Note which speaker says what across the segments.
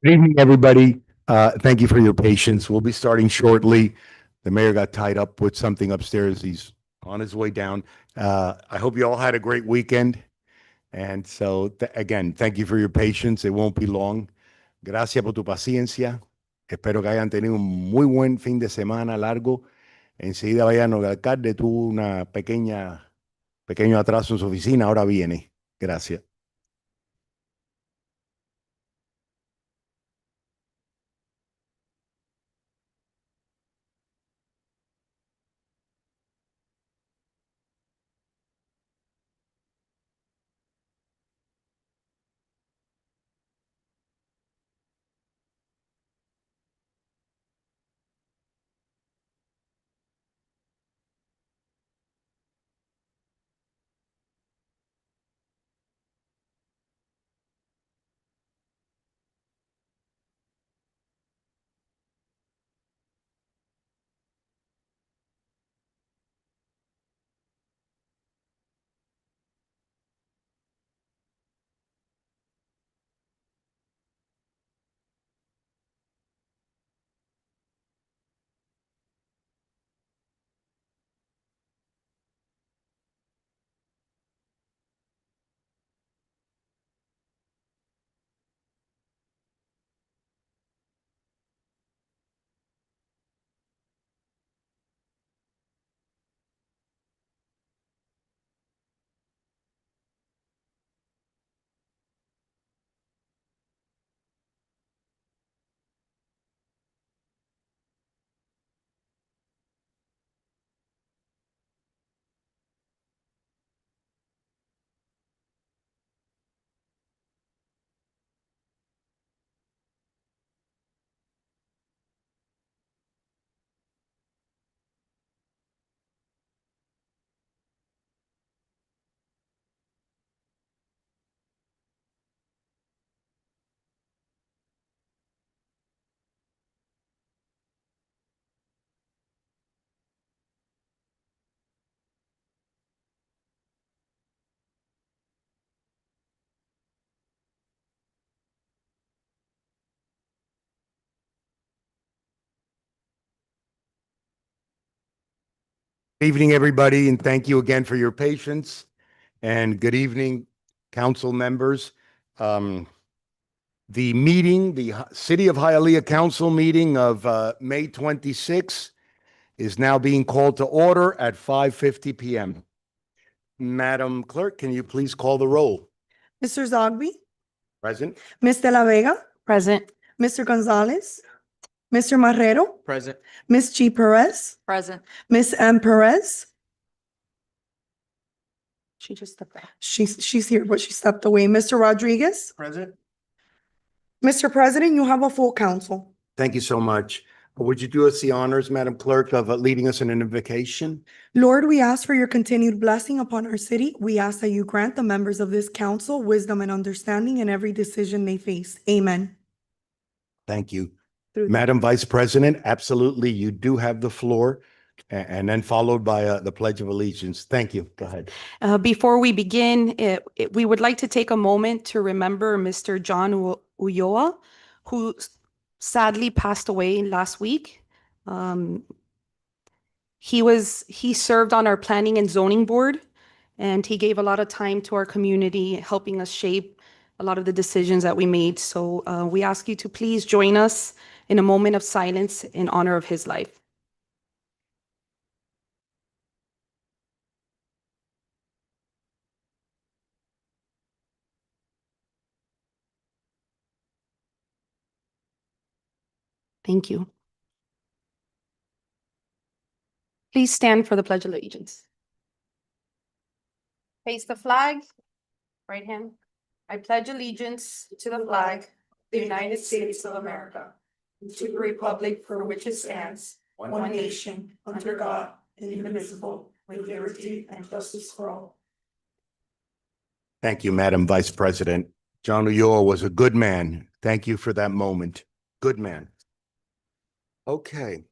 Speaker 1: Good evening, everybody. Thank you for your patience. We'll be starting shortly. The mayor got tied up with something upstairs. He's on his way down. I hope you all had a great weekend. And so, again, thank you for your patience. It won't be long. Gracias por tu paciencia. Espero que hayan tenido un muy buen fin de semana largo. Enseguida vayan al alcalde. Tuvo una pequeño atraso en su oficina. Ahora viene. Gracias. Good evening, everybody, and thank you again for your patience. And good evening, council members. The City of Hialeah Council meeting of May 26 is now being called to order at 5:50 p.m. Madam Clerk, can you please call the roll?
Speaker 2: Mr. Zogby,
Speaker 1: Present?
Speaker 2: Ms. De La Vega,
Speaker 3: Present.
Speaker 2: Mr. Gonzalez, Mr. Marrero,
Speaker 4: Present.
Speaker 2: Ms. G. Perez,
Speaker 3: Present.
Speaker 2: Ms. M. Perez.
Speaker 3: She just stepped back.
Speaker 2: She's here, but she stepped away. Mr. Rodriguez,
Speaker 4: Present.
Speaker 2: Mr. President, you have a full council.
Speaker 1: Thank you so much. Would you do us the honors, Madam Clerk, of leading us in an invocation?
Speaker 2: Lord, we ask for your continued blessing upon our city. We ask that you grant the members of this council wisdom and understanding in every decision they face. Amen.
Speaker 1: Thank you.
Speaker 2: Through the-
Speaker 1: Madam Vice President, absolutely, you do have the floor, and then followed by the Pledge of Allegiance. Thank you. Go ahead.
Speaker 3: Before we begin, we would like to take a moment to remember Mr. John Ulloa, who sadly passed away last week. He served on our Planning and Zoning Board, and he gave a lot of time to our community, helping us shape a lot of the decisions that we made. So we ask you to please join us in a moment of silence in honor of his life. Thank you. Please stand for the Pledge of Allegiance. Face the flag, right hand. I pledge allegiance to the flag, of the United States of America, and to the republic for which it stands, one nation, under God, indivisible, with liberty and justice for all.
Speaker 1: Thank you, Madam Vice President. John Ulloa was a good man. Thank you for that moment. Good man. Okay.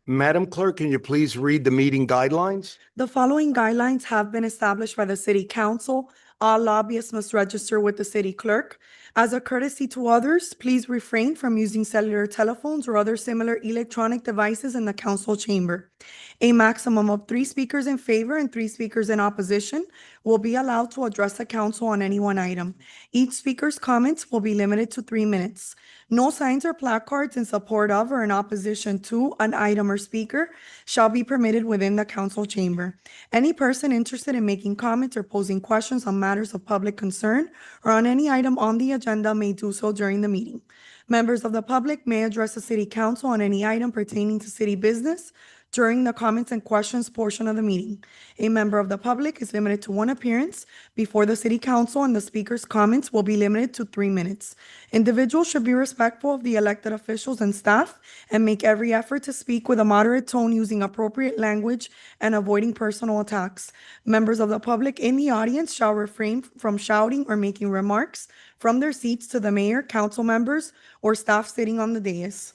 Speaker 1: Madam Clerk, can you please read the meeting guidelines?
Speaker 2: The following guidelines have been established by the City Council All lobbyists must register with the city clerk. As a courtesy to others, please refrain from using cellular telephones or other similar electronic devices in the council chamber. A maximum of 3 speakers in favor and 3 speakers in opposition will be allowed to address the council on any one item. Each speaker's comments will be limited to 3 minutes. No signs or placards in support of or in opposition to an item or speaker shall be permitted within the council chamber. Any person interested in making comments or posing questions on matters of public concern or on any item on the agenda may do so during the meeting. Members of the public may address the city council on any item pertaining to city business during the comments and questions portion of the meeting. A member of the public is limited to 1 appearance before the city council, and the speaker's comments will be limited to 3 minutes. Individuals should be respectful of the elected officials and staff and make every effort to speak with a moderate tone using appropriate language and avoiding personal attacks. Members of the public in the audience shall refrain from shouting or making remarks from their seats to the mayor, council members, or staff sitting on the dais.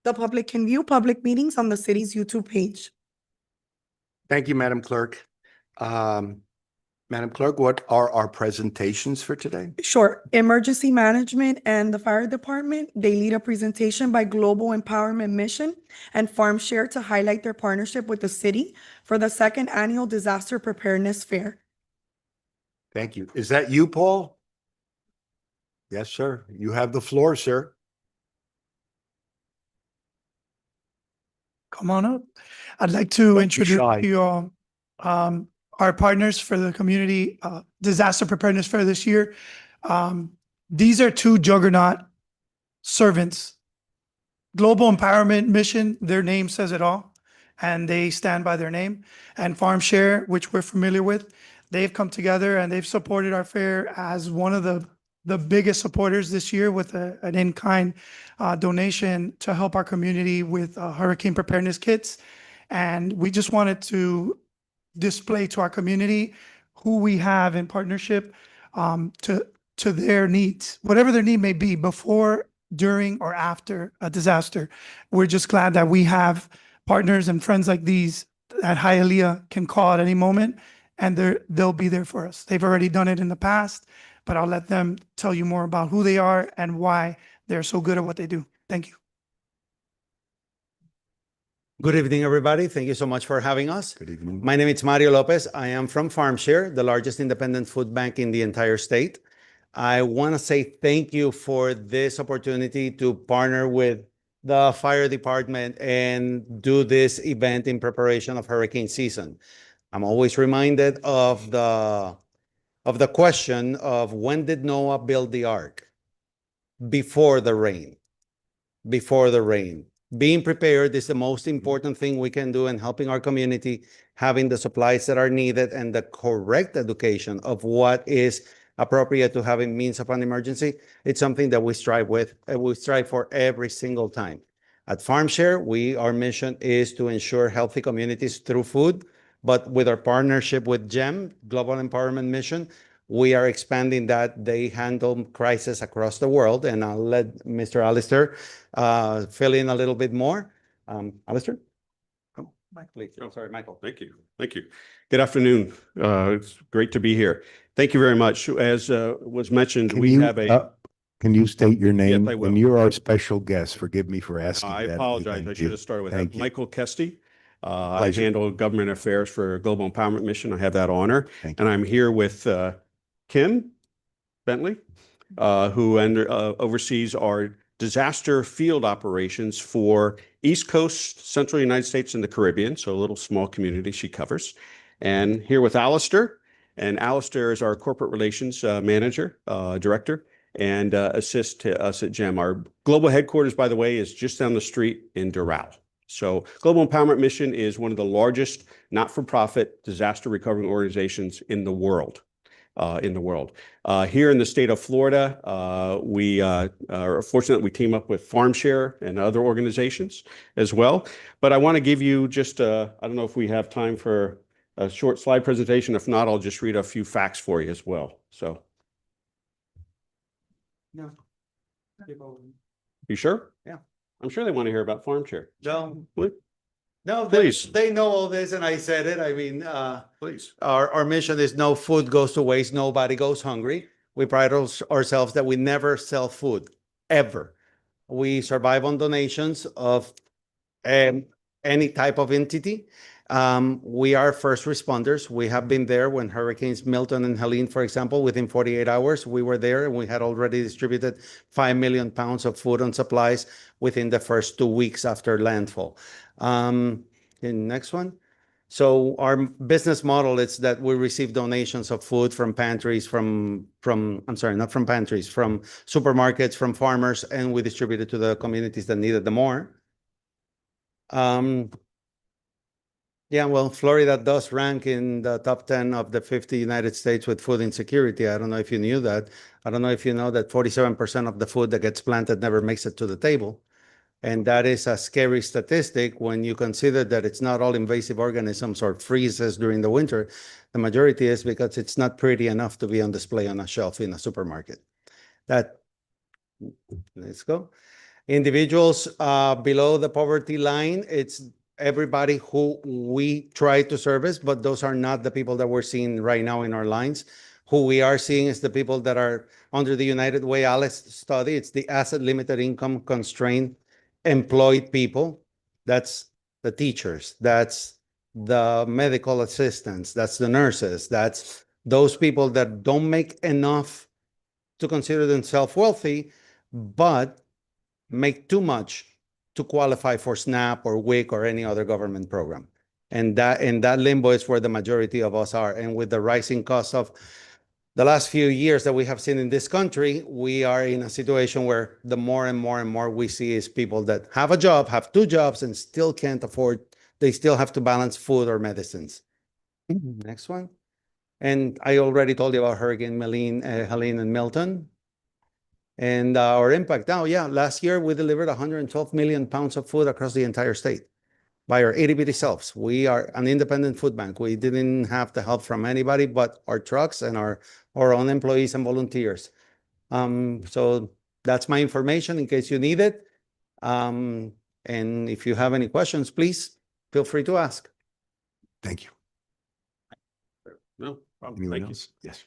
Speaker 2: The public can view public meetings on the city's YouTube page.
Speaker 1: Thank you, Madam Clerk. Madam Clerk, what are our presentations for today?
Speaker 2: Sure. Emergency Management and the Fire Department, they lead a presentation by Global Empowerment Mission and FarmShare to highlight their partnership with the city for the 2nd Annual Disaster Preparedness Fair.
Speaker 1: Thank you. Is that you, Paul? Yes, sir. You have the floor, sir.
Speaker 4: Come on up. I'd like to
Speaker 1: Don't be
Speaker 4: introduce
Speaker 1: shy.
Speaker 4: you all, our partners for the community disaster preparedness fair this year. These are 2 juggernaut servants. Global Empowerment Mission, their name says it all, and they stand by their name. And FarmShare, which we're familiar with, they've come together and they've supported our fair as one of the biggest supporters this year with an in-kind donation to help our community with hurricane preparedness kits. And we just wanted to display to our community who we have in partnership to their needs, whatever their need may be, before, during, or after a disaster. We're just glad that we have partners and friends like these that Hialeah can call at any moment, and they'll be there for us. They've already done it in the past, but I'll let them tell you more about who they are and why they're so good at what they do. Thank you.
Speaker 5: Good evening, everybody. Thank you so much for having us.
Speaker 1: Good evening.
Speaker 5: My name is Mario Lopez. I am from FarmShare, the largest independent food bank in the entire state. I want to say thank you for this opportunity to partner with the fire department and do this event in preparation of hurricane season. I'm always reminded of the question of when did Noah build the ark? Before the rain. Before the rain. Being prepared is the most important thing we can do in helping our community, having the supplies that are needed and the correct education of what is appropriate to having means of an emergency. It's something that we strive with, and we strive for every single time. At FarmShare, our mission is to ensure healthy communities through food, but with our partnership with GEM, Global Empowerment Mission, we are expanding that. They handle crisis across the world, and I'll let Mr. Alistair fill in a little bit more. Alistair? Oh, Mike, please.
Speaker 6: Oh, sorry, Michael. Thank you. Thank you. Good afternoon. It's great to be here. Thank you very much. As was mentioned, we have a.
Speaker 1: Can you state your name?
Speaker 6: I will.
Speaker 1: And you're our special guest. Forgive me for asking
Speaker 6: I
Speaker 1: that.
Speaker 6: apologize.
Speaker 1: Thank
Speaker 6: I
Speaker 1: you.
Speaker 6: should have started with
Speaker 1: Thank
Speaker 6: that.
Speaker 1: you.
Speaker 6: Michael Kesty. I
Speaker 1: Pleasure.
Speaker 6: handle government affairs for Global Empowerment Mission. I have that honor.
Speaker 1: Thank
Speaker 6: And I'm here with Kim Bentley, who oversees our disaster field operations for East Coast, Central United States, and the Caribbean. So a little small community she covers. And here with Alistair. And Alistair is our corporate relations manager, director, and assists to us at GEM. Our global headquarters, by the way, is just down the street in Doral. So Global Empowerment Mission is one of the largest not-for-profit disaster recovery organizations in the world. Here in the state of Florida, we are fortunate we team up with FarmShare and other organizations as well. But I want to give you just, I don't know if we have time for a short slide presentation. If not, I'll just read a few facts for you as well. So.
Speaker 5: No.
Speaker 6: You sure?
Speaker 5: Yeah.
Speaker 6: I'm sure they want to hear about FarmShare.
Speaker 5: No.
Speaker 6: What?
Speaker 5: No,
Speaker 6: Please.
Speaker 5: they know all this and I said it. I mean,
Speaker 6: Please.
Speaker 5: our mission is no food goes to waste, nobody goes hungry. We pride ourselves that we never sell food, ever. We survive on donations of any type of entity. We are first responders. We have been there when Hurricanes Milton and Helene, for example, within 48 hours, we were there and we had already distributed 5 million pounds of food and supplies within the first 2 weeks after landfall. Next one. So our business model is that we receive donations of food from pantries, I'm sorry, not from pantries, from supermarkets, from farmers, and we distribute it to the communities that needed the more. Yeah, well, Florida does rank in the top 10 of the 50 United States with food insecurity. I don't know if you knew that. I don't know if you know that 47% of the food that gets planted never makes it to the table. And that is a scary statistic when you consider that it's not all invasive organisms or freezes during the winter. The majority is because it's not pretty enough to be on display on a shelf in a supermarket. Let's go. Individuals below the poverty line, it's everybody who we try to service, but those are not the people that we're seeing right now in our lines. Who we are seeing is the people that are under the United Way ALEC study. It's the asset limited income constrained employed people. That's the teachers. That's the medical assistants. That's the nurses. That's those people that don't make enough to consider themselves wealthy, but make too much to qualify for SNAP or WIC or any other government program. And that limbo is where the majority of us are. And with the rising cost of the last few years that we have seen in this country, we are in a situation where the more and more we see is people that have a job, have 2 jobs, and still can't afford, they still have to balance food or medicines. Next one. And I already told you about Hurricane Helene and Milton. And our impact now, yeah, last year we delivered 112 million pounds of food across the entire state by our itty-bitty selves. We are an independent food bank. We didn't have the help from anybody but our trucks and our own employees and volunteers. So that's my information in case you need it. And if you have any questions, please feel free to ask.
Speaker 1: Thank you.
Speaker 6: No problem.
Speaker 1: Anyone
Speaker 6: Thank you.
Speaker 1: else? Yes.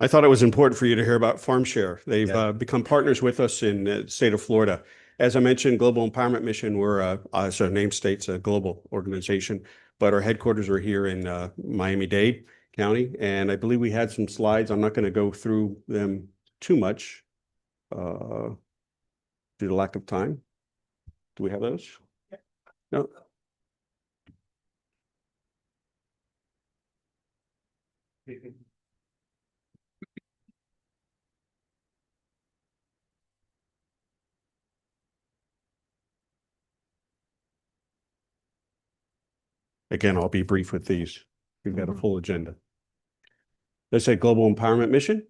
Speaker 6: I thought it was important for you to hear about FarmShare. They've
Speaker 1: Yeah.
Speaker 6: become partners with us in the state of Florida. As I mentioned, Global Empowerment Mission, we're, as our name states, a global organization, but our headquarters are here in Miami-Dade County. And I believe we had some slides. I'm not going to go through them too much due to lack of time. Do we have those? No. Again, I'll be brief with these. We've got a full agenda. Let's say Global Empowerment Mission.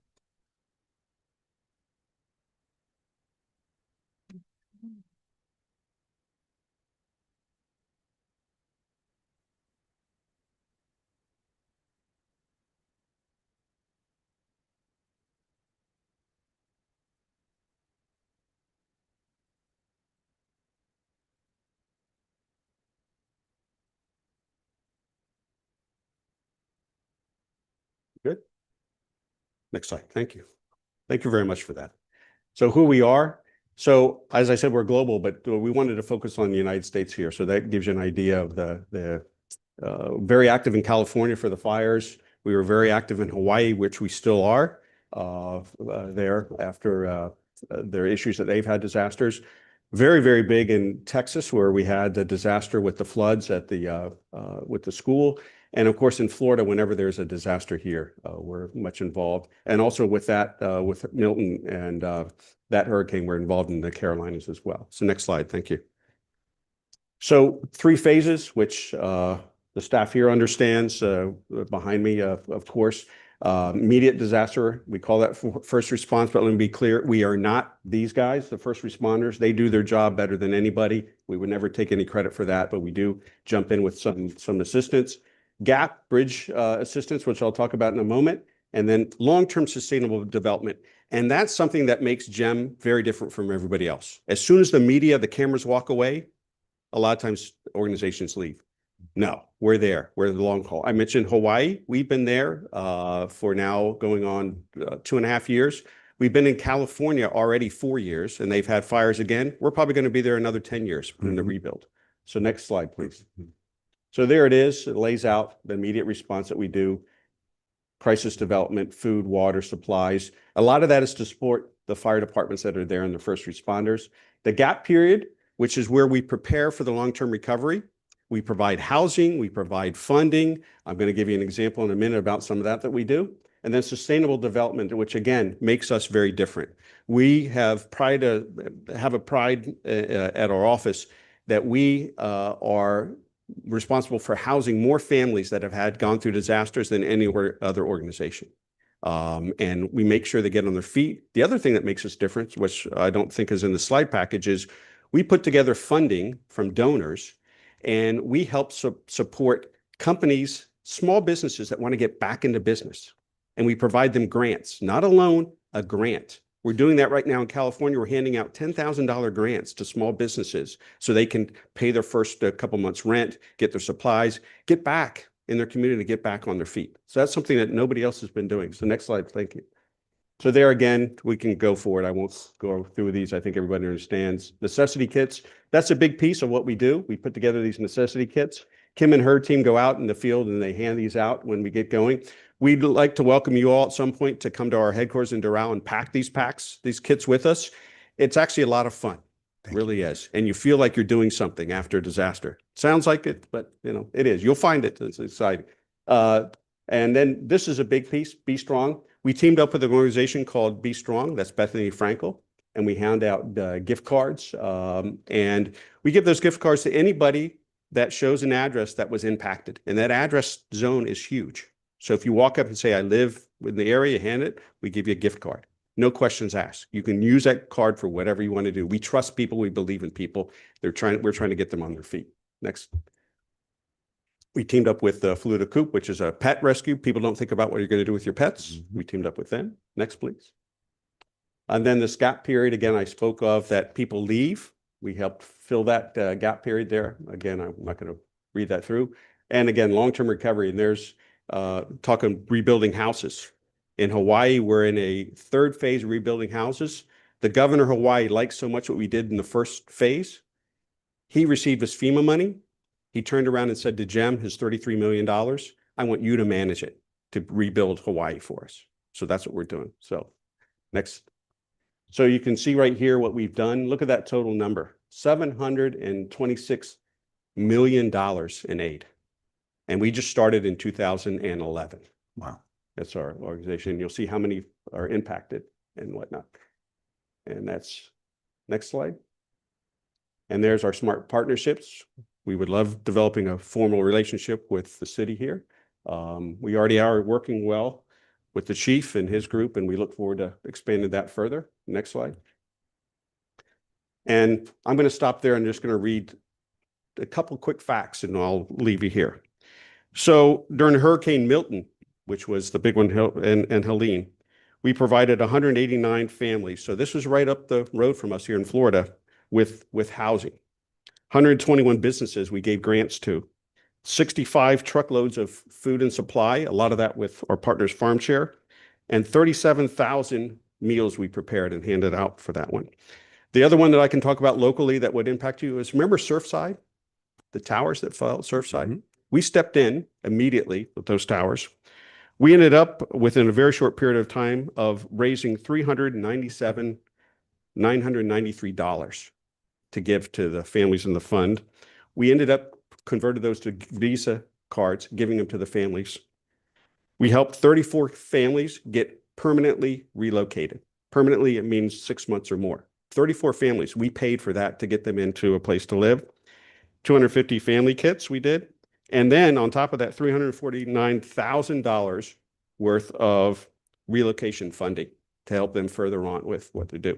Speaker 6: Good. Next slide. Thank you. Thank you very much for that. So who we are. So as I said, we're global, but we wanted to focus on the United States here. So that gives you an idea of the very active in California for the fires. We were very active in Hawaii, which we still are there after their issues that they've had disasters. Very, very big in Texas, where we had the disaster with the floods at the with the school. And of course, in Florida, whenever there's a disaster here, we're much involved. And also with that, with Milton and that hurricane, we're involved in the Carolinas as well. So next slide, thank you. So 3 phases, which the staff here understands behind me, of course. Immediate disaster, we call that first response, but let me be clear, we are not these guys, the first responders. They do their job better than anybody. We would never take any credit for that, but we do jump in with some assistance. GAP, bridge assistance, which I'll talk about in a moment, and then long-term sustainable development. And that's something that makes GEM very different from everybody else. As soon as the media, the cameras walk away, a lot of times organizations leave. No, we're there. We're the long haul. I mentioned Hawaii. We've been there for now going on 2.5 years. We've been in California already 4 years, and they've had fires again. We're probably going to be there another 10 years in the rebuild. So next slide, please. So there it is. It lays out the immediate response that we do. Crisis development, food, water, supplies. A lot of that is to support the fire departments that are there and the first responders. The gap period, which is where we prepare for the long-term recovery. We provide housing, we provide funding. I'm going to give you an example in a minute about some of that we do. And then sustainable development, which again, makes us very different. We have a pride at our office that we are responsible for housing more families that have gone through disasters than any other organization. And we make sure they get on their feet. The other thing that makes us different, which I don't think is in the slide package, is we put together funding from donors, and we help support companies, small businesses that want to get back into business. And we provide them grants, not a loan, a grant. We're doing that right now in California. We're handing out $10,000 grants to small businesses so they can pay their first couple months rent, get their supplies, get back in their community, get back on their feet. So that's something that nobody else has been doing. So next slide, thank you. So there again, we can go forward. I won't go through these. I think everybody understands. Necessity kits, that's a big piece of what we do. We put together these necessity kits. Kim and her team go out in the field and they hand these out when we get going. We'd like to welcome you all at some point to come to our headquarters in Doral and pack these kits with us. It's actually a lot of fun. It really is. And you feel like you're doing something after a disaster. Sounds like it, but it is. You'll find it. It's exciting. And then this is a big piece, Be Strong. We teamed up with an organization called Be Strong. That's Bethany Frankel. And we hand out gift cards. And we give those gift cards to anybody that shows an address that was impacted. And that address zone is huge. So if you walk up and say, I live in the area, hand it, we give you a gift card. No questions asked. You can use that card for whatever you want to do. We trust people. We believe in people. We're trying to get them on their feet. Next. We teamed up with Fluida Coop, which is a pet rescue. People don't think about what you're going to do with your pets. We teamed up with them. Next, please. And then this gap period, again, I spoke of that people leave. We helped fill that gap period there. Again, I'm not going to read that through. And again, long-term recovery. And there's talking rebuilding houses. In Hawaii, we're in a third phase of rebuilding houses. The governor of Hawaii liked so much what we did in the first phase. He received his FEMA money. He turned around and said to Jem, his $33 million, I want you to manage it to rebuild Hawaii for us. So that's what we're doing. So next. So you can see right here what we've done. Look at that total number, $726 million in aid. And we just started in 2011.
Speaker 1: Wow.
Speaker 6: That's our organization. You'll see how many are impacted and whatnot. And that's next slide. And there's our smart partnerships. We would love developing a formal relationship with the city here. We already are working well with the chief and his group, and we look forward to expanding that further. Next slide. And I'm going to stop there and just going to read a couple quick facts, and I'll leave you here. So during Hurricane Milton, which was the big one, and Helene, we provided 189 families. So this was right up the road from us here in Florida with housing. 121 businesses we gave grants to. 65 truckloads of food and supply, a lot of that with our partners Farm Share, and 37,000 meals we prepared and handed out for that one. The other one that I can talk about locally that would impact you is, remember Surfside? The towers that fell at Surfside? We stepped in immediately with those towers. We ended up within a very short period of time of raising $397,993 to give to the families in the fund. We ended up converted those to Visa cards, giving them to the families. We helped 34 families get permanently relocated. Permanently, it means 6 months or more. 34 families, we paid for that to get them into a place to live. 250 family kits we did. And then on top of that, $349,000 worth of relocation funding to help them further on with what they do.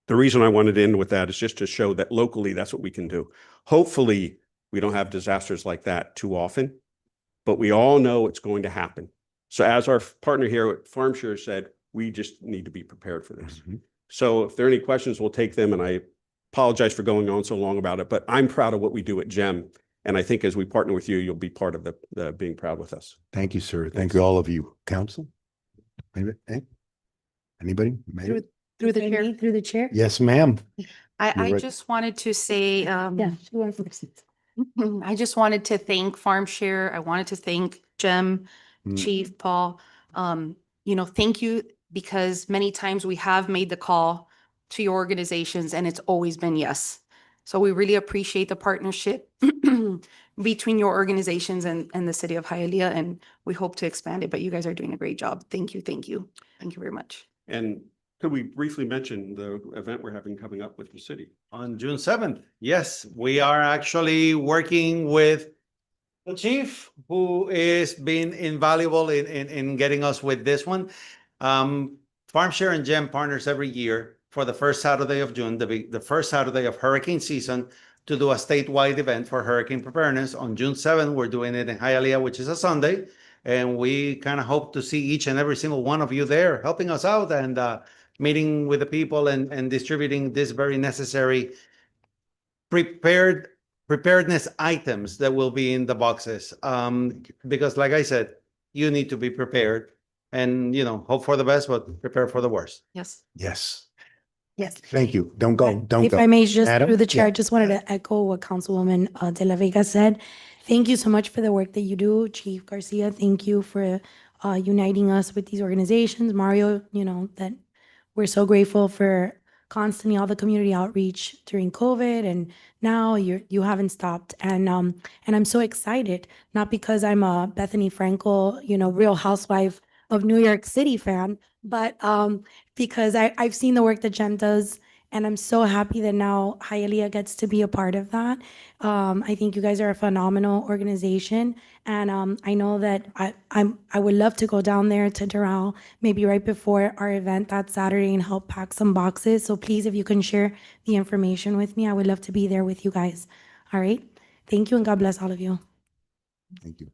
Speaker 6: The reason I wanted to end with that is just to show that locally, that's what we can do. Hopefully, we don't have disasters like that too often, but we all know it's going to happen. So as our partner here at FarmShare said, we just need to be prepared for this. So if there are any questions, we'll take them, and I apologize for going on so long about it, but I'm proud of what we do at GEM. And I think as we partner with you, you'll be part of the being proud with us.
Speaker 1: Thank you, sir. Thank you, all of you. Council? Anybody? Mayor?
Speaker 3: Through the chair.
Speaker 7: Through the chair?
Speaker 1: Yes, ma'am.
Speaker 3: I
Speaker 1: You're right.
Speaker 3: just wanted to say,
Speaker 7: Yeah. she went first.
Speaker 3: I just wanted to thank FarmShare. I wanted to thank Jem,
Speaker 1: Mm.
Speaker 3: Chief Paul. Thank you, because many times we have made the call to your organizations and it's always been yes. So we really appreciate the partnership between your organizations and the city of Hialeah, and we hope to expand it, but you guys are doing a great job. Thank you, thank you. Thank you very much.
Speaker 6: And could we briefly mention the event we're having coming up with the city?
Speaker 5: On June 7th, yes, we are actually working with the chief, who is being invaluable in getting us with this one. FarmShare and GEM partners every year for the first Saturday of June, the first Saturday of hurricane season, to do a statewide event for hurricane preparedness. On June 7th, we're doing it in Hialeah, which is a Sunday. And we kind of hope to see each and every single one of you there helping us out and meeting with the people and distributing this very necessary preparedness items that will be in the boxes. Because like I said, you need to be prepared and, hope for the best, but prepare for the worst.
Speaker 3: Yes.
Speaker 1: Yes.
Speaker 7: Yes.
Speaker 1: Thank you. Don't go. Don't
Speaker 7: If
Speaker 1: go.
Speaker 7: I may, just
Speaker 1: Madam?
Speaker 7: through the chair,
Speaker 1: Yeah.
Speaker 7: I just wanted to echo what Councilwoman De La Vega said. Thank you so much for the work that you do, Chief Garcia. Thank you for uniting us with these organizations. Mario, that we're so grateful for constantly all the community outreach during COVID, and now you haven't stopped. And I'm so excited, not because I'm a Bethany Frankel, Real Housewife of New York City fan, but because I've seen the work that GEM does, and I'm so happy that now Hialeah gets to be a part of that. I think you guys are a phenomenal organization, and I know that I would love to go down there to Doral, maybe right before our event that Saturday, and help pack some boxes. So please, if you can share the information with me, I would love to be there with you guys. All right. Thank you, and God bless all of you.
Speaker 1: Thank you.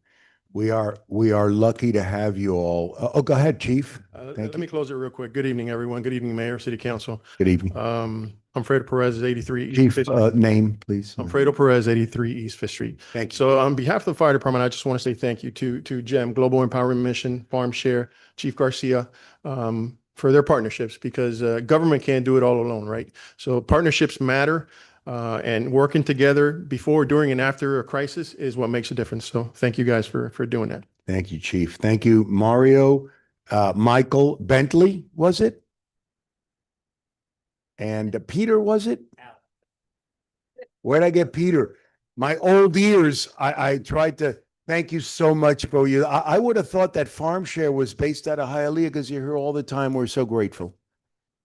Speaker 1: We are lucky to have you all. Oh, go ahead, Chief. Thank
Speaker 8: Let
Speaker 1: you.
Speaker 8: me close it real quick. Good evening, everyone. Good evening, Mayor, City Council.
Speaker 1: Good evening.
Speaker 8: I'm Fredo Perez, 83 East
Speaker 1: Chief,
Speaker 8: Fifth Street.
Speaker 1: name, please.
Speaker 8: I'm Fredo Perez, 83 East Fifth Street.
Speaker 1: Thank you.
Speaker 8: So on behalf of the fire department, I just want to say thank you to GEM, Global Empowerment Mission, FarmShare, Chief Garcia, for their partnerships, because government can't do it all alone, right? So partnerships matter, and working together before, during, and after a crisis is what makes a difference. So thank you guys for doing that.
Speaker 1: Thank you, Chief. Thank you, Mario. Michael Bentley, was it? And Peter, was it? Where'd I get Peter? My old ears. I tried to thank you so much for you. I would have thought that FarmShare was based out of Hialeah, because you're here all the time. We're so grateful.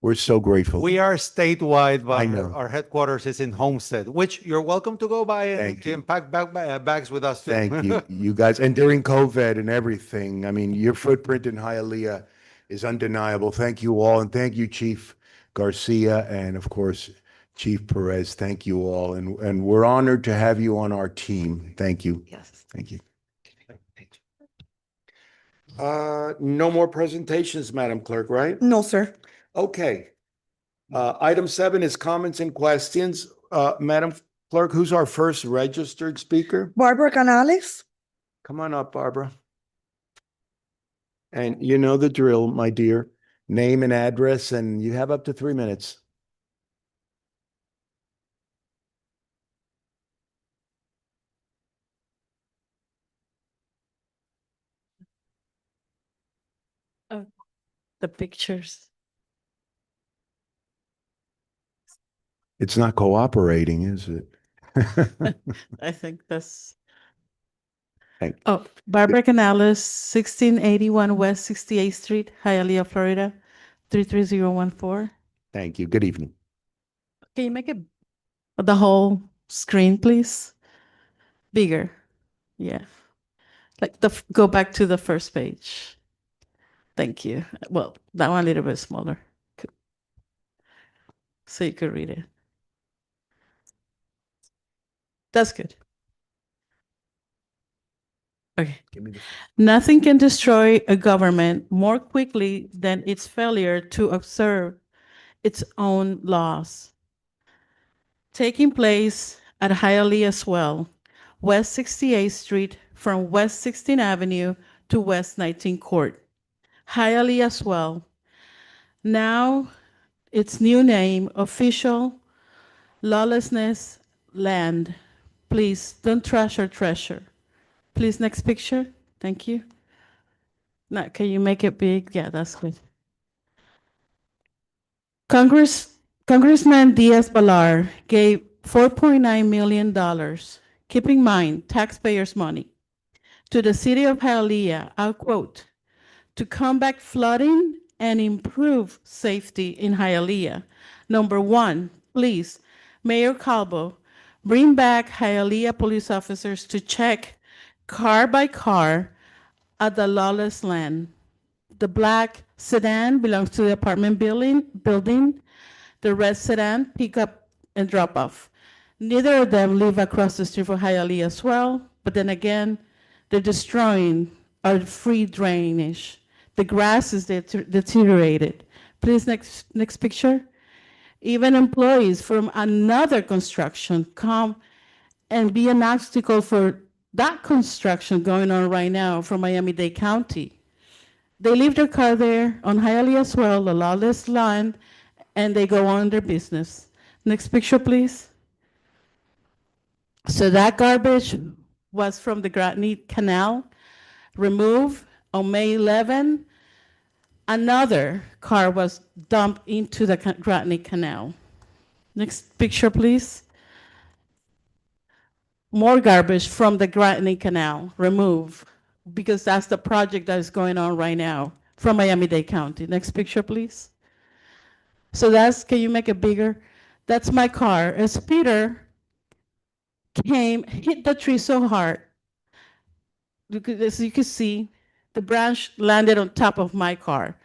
Speaker 1: We're so grateful.
Speaker 5: We are statewide,
Speaker 1: I
Speaker 5: but
Speaker 1: know.
Speaker 5: our headquarters is in Homestead, which you're welcome to go by
Speaker 1: Thank
Speaker 5: and pack bags with us too.
Speaker 1: Thank you, you guys. And during COVID and everything, I mean, your footprint in Hialeah is undeniable. Thank you all. And thank you, Chief Garcia, and of course, Chief Perez. Thank you all. And we're honored to have you on our team. Thank you.
Speaker 3: Yes.
Speaker 1: Thank you. No more presentations, Madam Clerk, right?
Speaker 2: No, sir.
Speaker 1: Okay. Item 7 is comments and questions. Madam Clerk, who's our first registered speaker?
Speaker 2: Barbara Canales?
Speaker 1: Come on up, Barbara. And you know the drill, my dear. Name and address, and you have up to 3 minutes.
Speaker 9: The pictures.
Speaker 1: It's not cooperating, is it?
Speaker 9: I think that's.
Speaker 1: Thank-
Speaker 9: Oh, Barbara Canales, 1681 West 68th Street, Hialeah, Florida, 33014.
Speaker 1: Thank you. Good evening.
Speaker 9: Can you make it the whole screen, please? Bigger. Yeah. Like go back to the first page. Thank you. Well, that one a little bit smaller. So you could read it. That's good. Okay.
Speaker 1: Give me the.
Speaker 9: Nothing can destroy a government more quickly than its failure to observe its own laws. taking place at Hialeah as well, West 68th Street from West 16th Avenue to West 19th Court. Hialeah as well. Now its new name, official Lawlessness Land. Please don't trash our treasure. Please, next picture. Thank you. Now, can you make it big? Yeah, that's good. Congressman Diaz-Balart gave $4.9 million, keep in mind, taxpayers' money, to the city of Hialeah, I'll quote, to combat flooding and improve safety in Hialeah. Number one, please, Mayor Calvo, bring back Hialeah police officers to check car by car at the Lawless Land. The black sedan belongs to the apartment building. The red sedan, pick up and drop off. Neither of them live across the street from Hialeah as well, but then again, they're destroying our free drainage. The grass is deteriorated. Please, next picture. Even employees from another construction come and be an obstacle for that construction going on right now from Miami-Dade County. They leave their car there on Hialeah as well, the Lawless Land, and they go on their business. Next picture, please. So that garbage was from the Gratney Canal, removed on May 11. Another car was dumped into the Gratney Canal. Next picture, please. More garbage from the Gratney Canal, removed, because that's the project that is going on right now from Miami-Dade County. Next picture, please. So that's, can you make it bigger? That's my car. A speeder came, hit the tree so hard. As you can see, the branch landed on top of my car.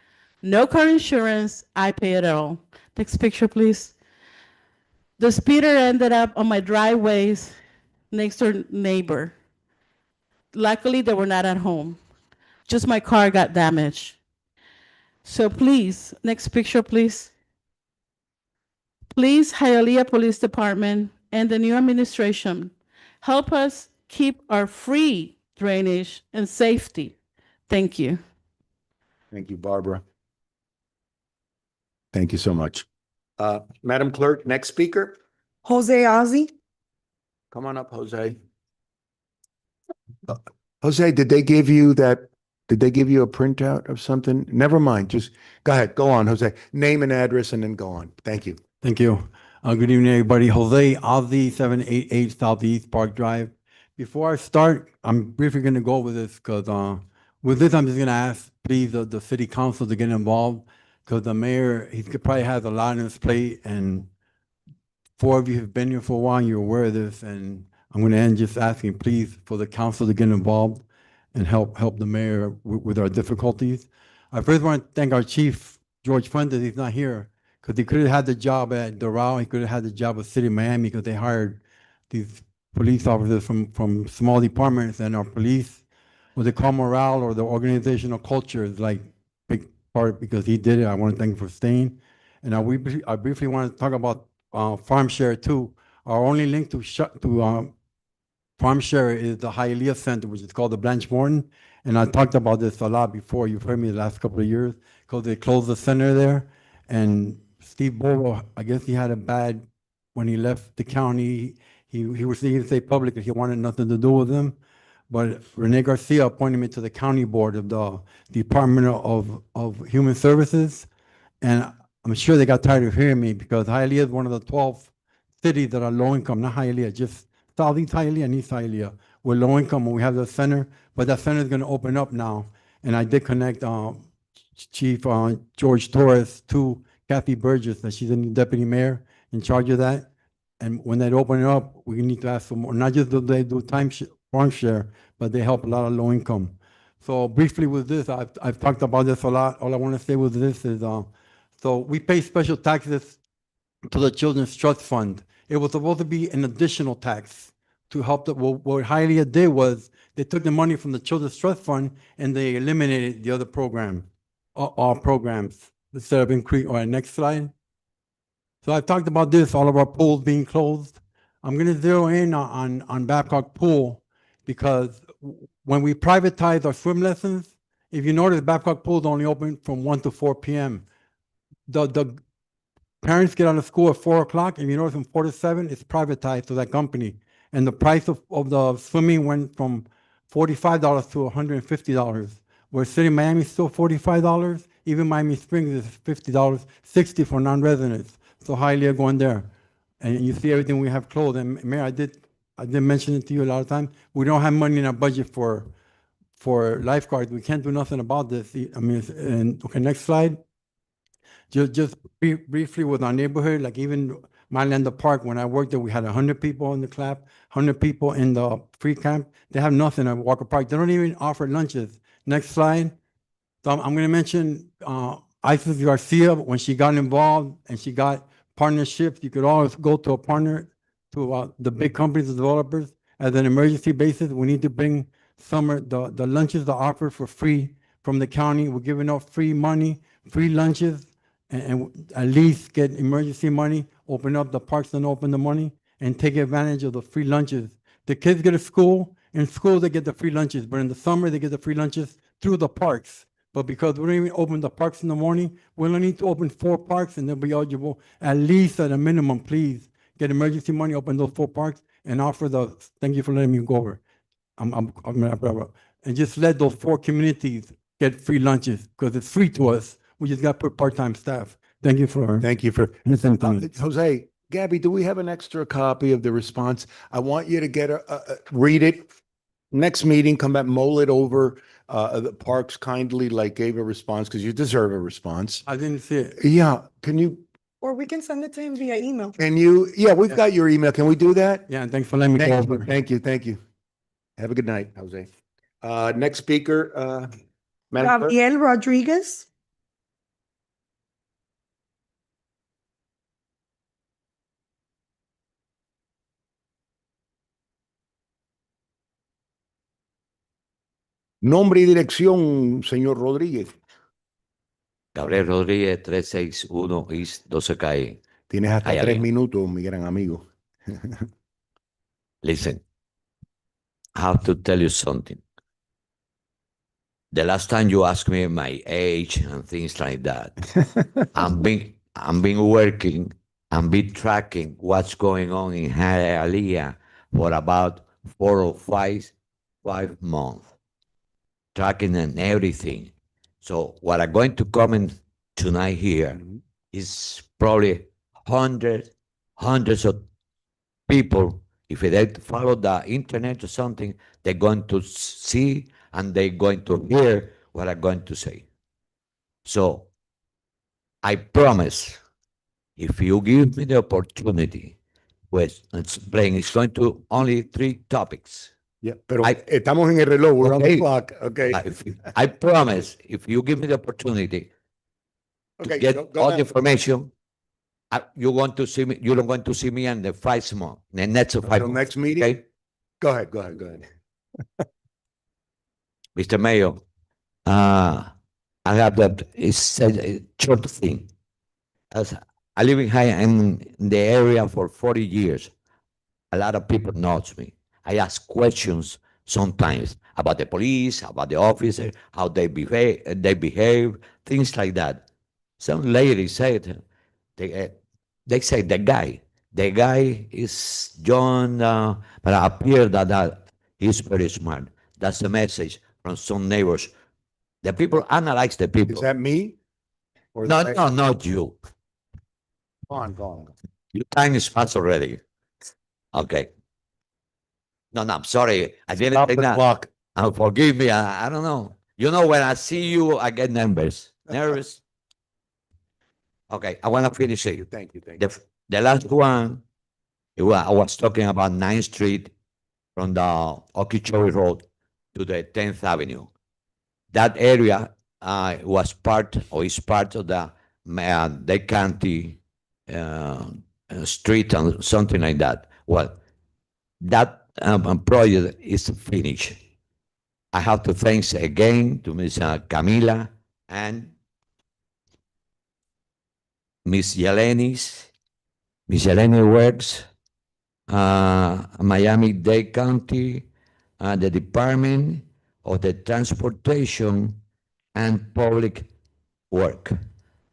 Speaker 9: No car insurance, I pay it all. Next picture, please. The speeder ended up on my driveways next door neighbor. Luckily, they were not at home. Just my car got damaged. So please, next picture, please. Please, Hialeah Police Department and the new administration, help us keep our free drainage and safety. Thank you.
Speaker 1: Thank you, Barbara. Thank you so much. Madam Clerk, next speaker.
Speaker 2: Jose Ozzie.
Speaker 1: Come on up, Jose. Jose, did they give you a printout of something? Never mind. Just go ahead. Go on, Jose. Name and address and then go on. Thank you.
Speaker 10: Thank you. Good evening, everybody. Jose Ozzie, 788 Southeast Park Drive. Before I start, I'm briefly going to go over this because with this, I'm just going to ask, please, the city council to get involved because the mayor, he probably has a lot on his plate, and 4 of you have been here for a while, and you're aware of this, and I'm going to end just asking, please, for the council to get involved and help the mayor with our difficulties. I first want to thank our chief, George Fuentes. He's not here because he could have had the job at Doral. He could have had the job with City of Miami because they hired these police officers from small departments, and our police, what they call morale or the organizational culture is like big part because he did it. I want to thank him for staying. And I briefly want to talk about Farm Share too. Our only link to Farm Share is the Hialeah Center, which is called the Blanche Morton. And I talked about this a lot before. You've heard me the last couple of years because they closed the center there. And Steve Bovo, I guess he had a bad, when he left the county, he was thinking to say public that he wanted nothing to do with them. But Rene Garcia appointed me to the county board of the Department of Human Services. And I'm sure they got tired of hearing me because Hialeah is one of the 12 cities that are low income, not Hialeah, just Southeast Hialeah and East Hialeah. We're low income when we have the center, but that center is going to open up now. And I did connect Chief George Torres to Kathy Burgess, that she's the new deputy mayor in charge of that. And when they open it up, we need to ask for more. Not just do they do farm share, but they help a lot of low income. So briefly with this, I've talked about this a lot. All I want to say with this is, so we pay special taxes to the Children's Trust Fund. It was supposed to be an additional tax to help what Hialeah did was they took the money from the Children's Trust Fund and they eliminated the other program, all programs instead of increase. All right, next slide. So I've talked about this, all of our pools being closed. I'm gonna zero in on Babcock Pool because when we privatize our swim lessons, if you notice, Babcock Pool's only open from 1 to 4 p.m. The parents get out of school at 4 o'clock, and you notice from 4 to 7, it's privatized to that company. And the price of the swimming went from $45 to $150. Where City of Miami is still $45, even Miami Springs is $50, $60 for non-residents. So Hialeah going there. And you see everything we have closed. And Mayor, I did mention it to you a lot of times. We don't have money in our budget for lifeguards. We can't do nothing about this. I mean, and okay, next slide. Just briefly with our neighborhood, like even Mylanda Park, when I worked there, we had 100 people in the clap, 100 people in the free camp. They have nothing at Walker Park. They don't even offer lunches. Next slide. So I'm going to mention Isis Garcia. When she got involved and she got partnerships, you could always go to a partner, to the big companies, the developers. As an emergency basis, we need to bring the lunches that are offered for free from the county. We're giving out free money, free lunches, and at least get emergency money, open up the parks and open the money, and take advantage of the free lunches. The kids get to school. In school, they get the free lunches, but in the summer, they get the free lunches through the parks. But because we don't even open the parks in the morning, we only need to open 4 parks and they'll be eligible, at least at a minimum, please. Get emergency money, open those 4 parks, and offer thank you for letting me go over. And just let those 4 communities get free lunches, because it's free to us. We just got to put part-time staff. Thank you for listening to me.
Speaker 1: Jose, Gabby, do we have an extra copy of the response? I want you to get read it. Next meeting, come back, mull it over. The Parks kindly gave a response because you deserve a response.
Speaker 10: I didn't see it.
Speaker 1: Yeah, can you,
Speaker 2: Or we can send it to him via email.
Speaker 1: yeah, we've got your email. Can we do that?
Speaker 10: Yeah, thanks for letting me go over.
Speaker 1: Thank you. Have a good night, Jose. Next speaker, Madam Clerk.
Speaker 2: Gabriel Rodriguez.
Speaker 1: Nombre y dirección, señor Rodríguez.
Speaker 11: Gabriel Rodríguez, 361 East 12 Calle.
Speaker 1: Tienes hasta
Speaker 11: Hay
Speaker 1: 3
Speaker 11: alguien.
Speaker 1: minutos, mi gran amigo.
Speaker 11: Listen, I have to tell you something. The last time you asked me my age and things like that, I've been working and been tracking what's going on in Hialeah for about 4 or 5 months, tracking and everything. So what I'm going to comment tonight here is probably hundreds of people. If they follow the internet or something, they're going to see and they're going to hear what I'm going to say. So I promise, if you give me the opportunity, pues explain, it's going to only 3 topics.
Speaker 1: Yeah, pero estamos en el reloj. We're on the
Speaker 11: Okay.
Speaker 1: clock. Okay.
Speaker 11: I promise, if you give me the opportunity to
Speaker 1: Okay,
Speaker 11: get
Speaker 1: go
Speaker 11: all the
Speaker 1: ahead.
Speaker 11: information, you're going to see me. You're going to see me in the 5 months, the next 5
Speaker 1: Until
Speaker 11: months.
Speaker 1: next meeting?
Speaker 11: Okay,
Speaker 1: Go ahead.
Speaker 11: Mr. Mayor, I have that. It's a short thing. As I live in the area for 40 years. A lot of people knows me. I ask questions sometimes about the police, about the officer, how they behave, things like that. Some lady said, they say the guy is John, but it appears that he's very smart. That's the message from some neighbors. The people analyze the people.
Speaker 1: Is that me? Or
Speaker 11: No,
Speaker 1: is that-
Speaker 11: no, not you.
Speaker 1: Go on.
Speaker 11: Your time is past already. Okay. No, I'm sorry. I didn't
Speaker 1: Stop
Speaker 11: think
Speaker 1: the
Speaker 11: that.
Speaker 1: clock.
Speaker 11: Forgive me. I don't know. You know, when I see you, I get nervous. Okay, I want to finish it.
Speaker 1: Thank you.
Speaker 11: The last one, I was talking about 9th Street from the Okeechobee Road to the 10th Avenue. That area was part or is part of the Dade County street and something like that. Well, that project is finished. I have to thanks again to Ms. Camila and Ms. Yelenis miscellaneous works, Miami-Dade County, the Department of the Transportation and Public Work.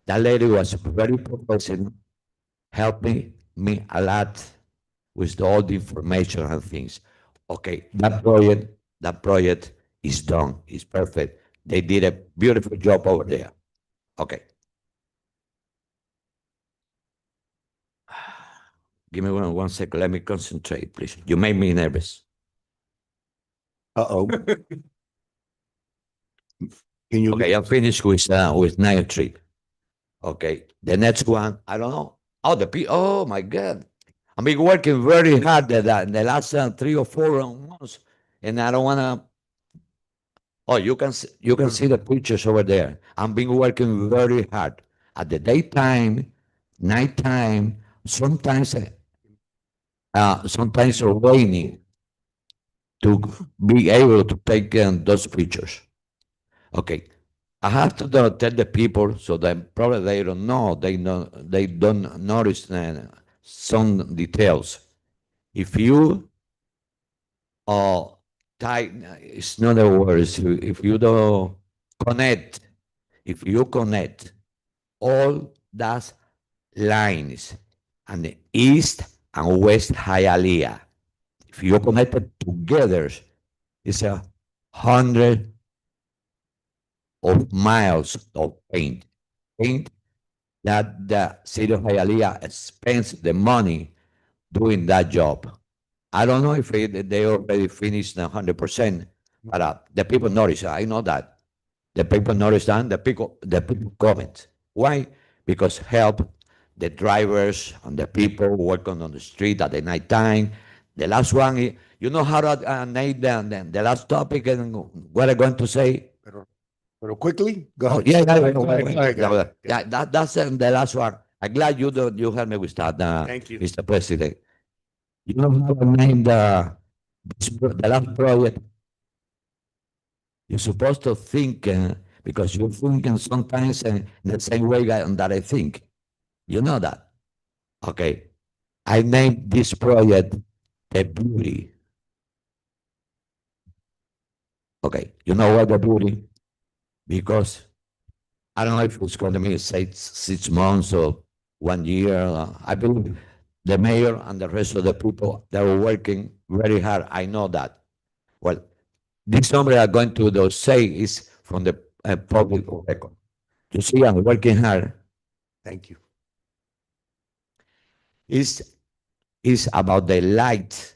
Speaker 11: That lady was very professional, helping me a lot with all the information and things. Okay, that project is done, is perfect. They did a beautiful job over there. Okay. Give me one second. Let me concentrate, please. You made me nervous.
Speaker 1: Uh-oh. Can you?
Speaker 11: Okay, I'm finished with 9 Okay, the next one, I don't know. Oh my God. I've been working very hard in the last 3 or 4 months, and I don't wanna. Oh, you can see the pictures over there. I've been working very hard at the daytime, nighttime, sometimes raining to be able to take those pictures. Okay, I have to tell the people so that probably they don't know, they don't notice some details. If you type, it's not a word, if you don't connect, if you connect all those lines and the east and west Hialeah, if you connect it together, it's 100 of miles of paint that the city of Hialeah spends the money doing that job. I don't know if they already finished 100%, but the people notice. I know that the people notice that. The people comment. Why? Because help the drivers and the people working on the street at the night time. The last one, you know how to name the last topic and what I'm going to say.
Speaker 1: Pero quickly, go
Speaker 11: Oh,
Speaker 1: ahead.
Speaker 11: yeah,
Speaker 1: Go ahead.
Speaker 11: that's the last one. I'm glad you helped me with that,
Speaker 1: Thank you.
Speaker 11: Mr. President. You know how to name the last project? You're supposed to think because you're thinking sometimes in the same way that I think. You know that. Okay. I named this project The Beauty. Okay. You know what the beauty? Because I don't know if it's going to be 6 months or 1 year. I believe the mayor and the rest of the people that are working very hard. I know that. Well, this number I'm going to say is from the public record. You see, I'm working hard.
Speaker 1: Thank you.
Speaker 11: Is about the light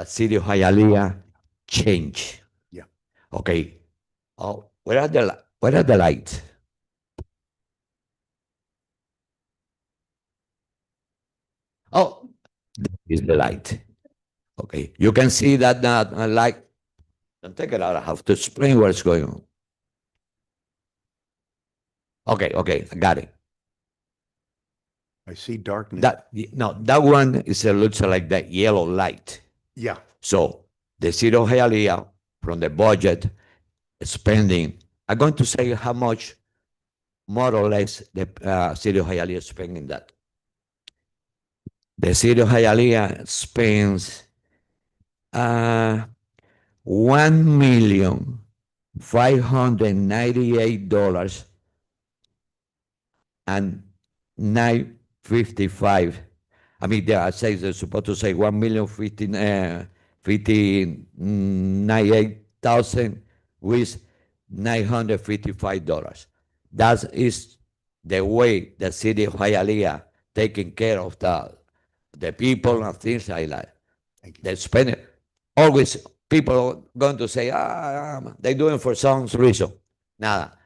Speaker 11: city of Hialeah change.
Speaker 1: Yeah.
Speaker 11: Okay. Oh, where are the lights? Oh, this is the light. Okay. You can see that light. Don't take it out. I have to explain what's going on. Okay, I got it.
Speaker 1: I see darkness.
Speaker 11: That one looks like that yellow light.
Speaker 1: Yeah.
Speaker 11: So the city of Hialeah, from the budget spending, I'm going to say how much more or less the city of Hialeah is spending that. The city of Hialeah spends $1,598 and $955. I mean, they're supposed to say 1,058,000 with $955. That is the way the city of Hialeah taking care of the people and things like that.
Speaker 1: Thank you.
Speaker 11: They spend it. Always people going to say, they do it for some reason. Nada.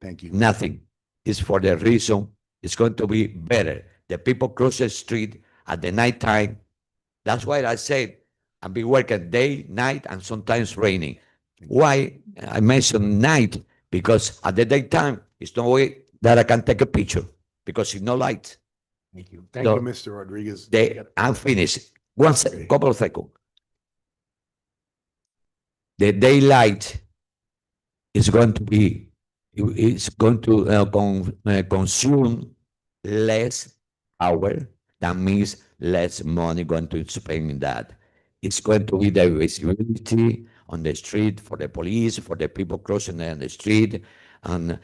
Speaker 1: Thank you.
Speaker 11: Nothing. It's for the reason it's going to be better. The people cross the street at the night time. That's why I said I've been working day, night, and sometimes raining. Why I mentioned night? Because at the daytime, it's no way that I can take a picture because it's no light.
Speaker 1: Thank you. Thank
Speaker 11: So,
Speaker 1: you, Mr. Rodriguez.
Speaker 11: I'm finished. Couple of seconds. The daylight is going to consume less hour, that means less money going to spend in that. It's going to be the visibility on the street for the police, for the people crossing on the street, and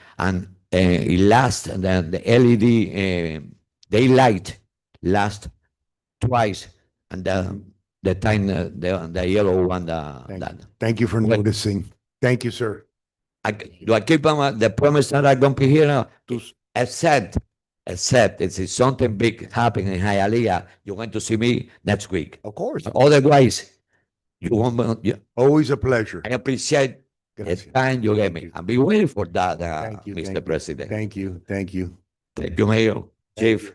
Speaker 11: it lasts. The LED daylight lasts twice, and the time the yellow one
Speaker 1: Thank you for
Speaker 11: Well-
Speaker 1: noticing. Thank you, sir.
Speaker 11: do I keep on the promise that I'm going to be here now? Except if something big happening in Hialeah, you're going to see me next week.
Speaker 1: Of course.
Speaker 11: Otherwise, you won't.
Speaker 1: Always a pleasure.
Speaker 11: I appreciate the
Speaker 1: Gracias.
Speaker 11: time you gave
Speaker 1: Thank
Speaker 11: me.
Speaker 1: you.
Speaker 11: I'll be waiting for that,
Speaker 1: Thank you,
Speaker 11: Mr.
Speaker 1: thank you.
Speaker 11: President.
Speaker 1: Thank you. Thank you.
Speaker 11: Thank you, Mayor, Chief.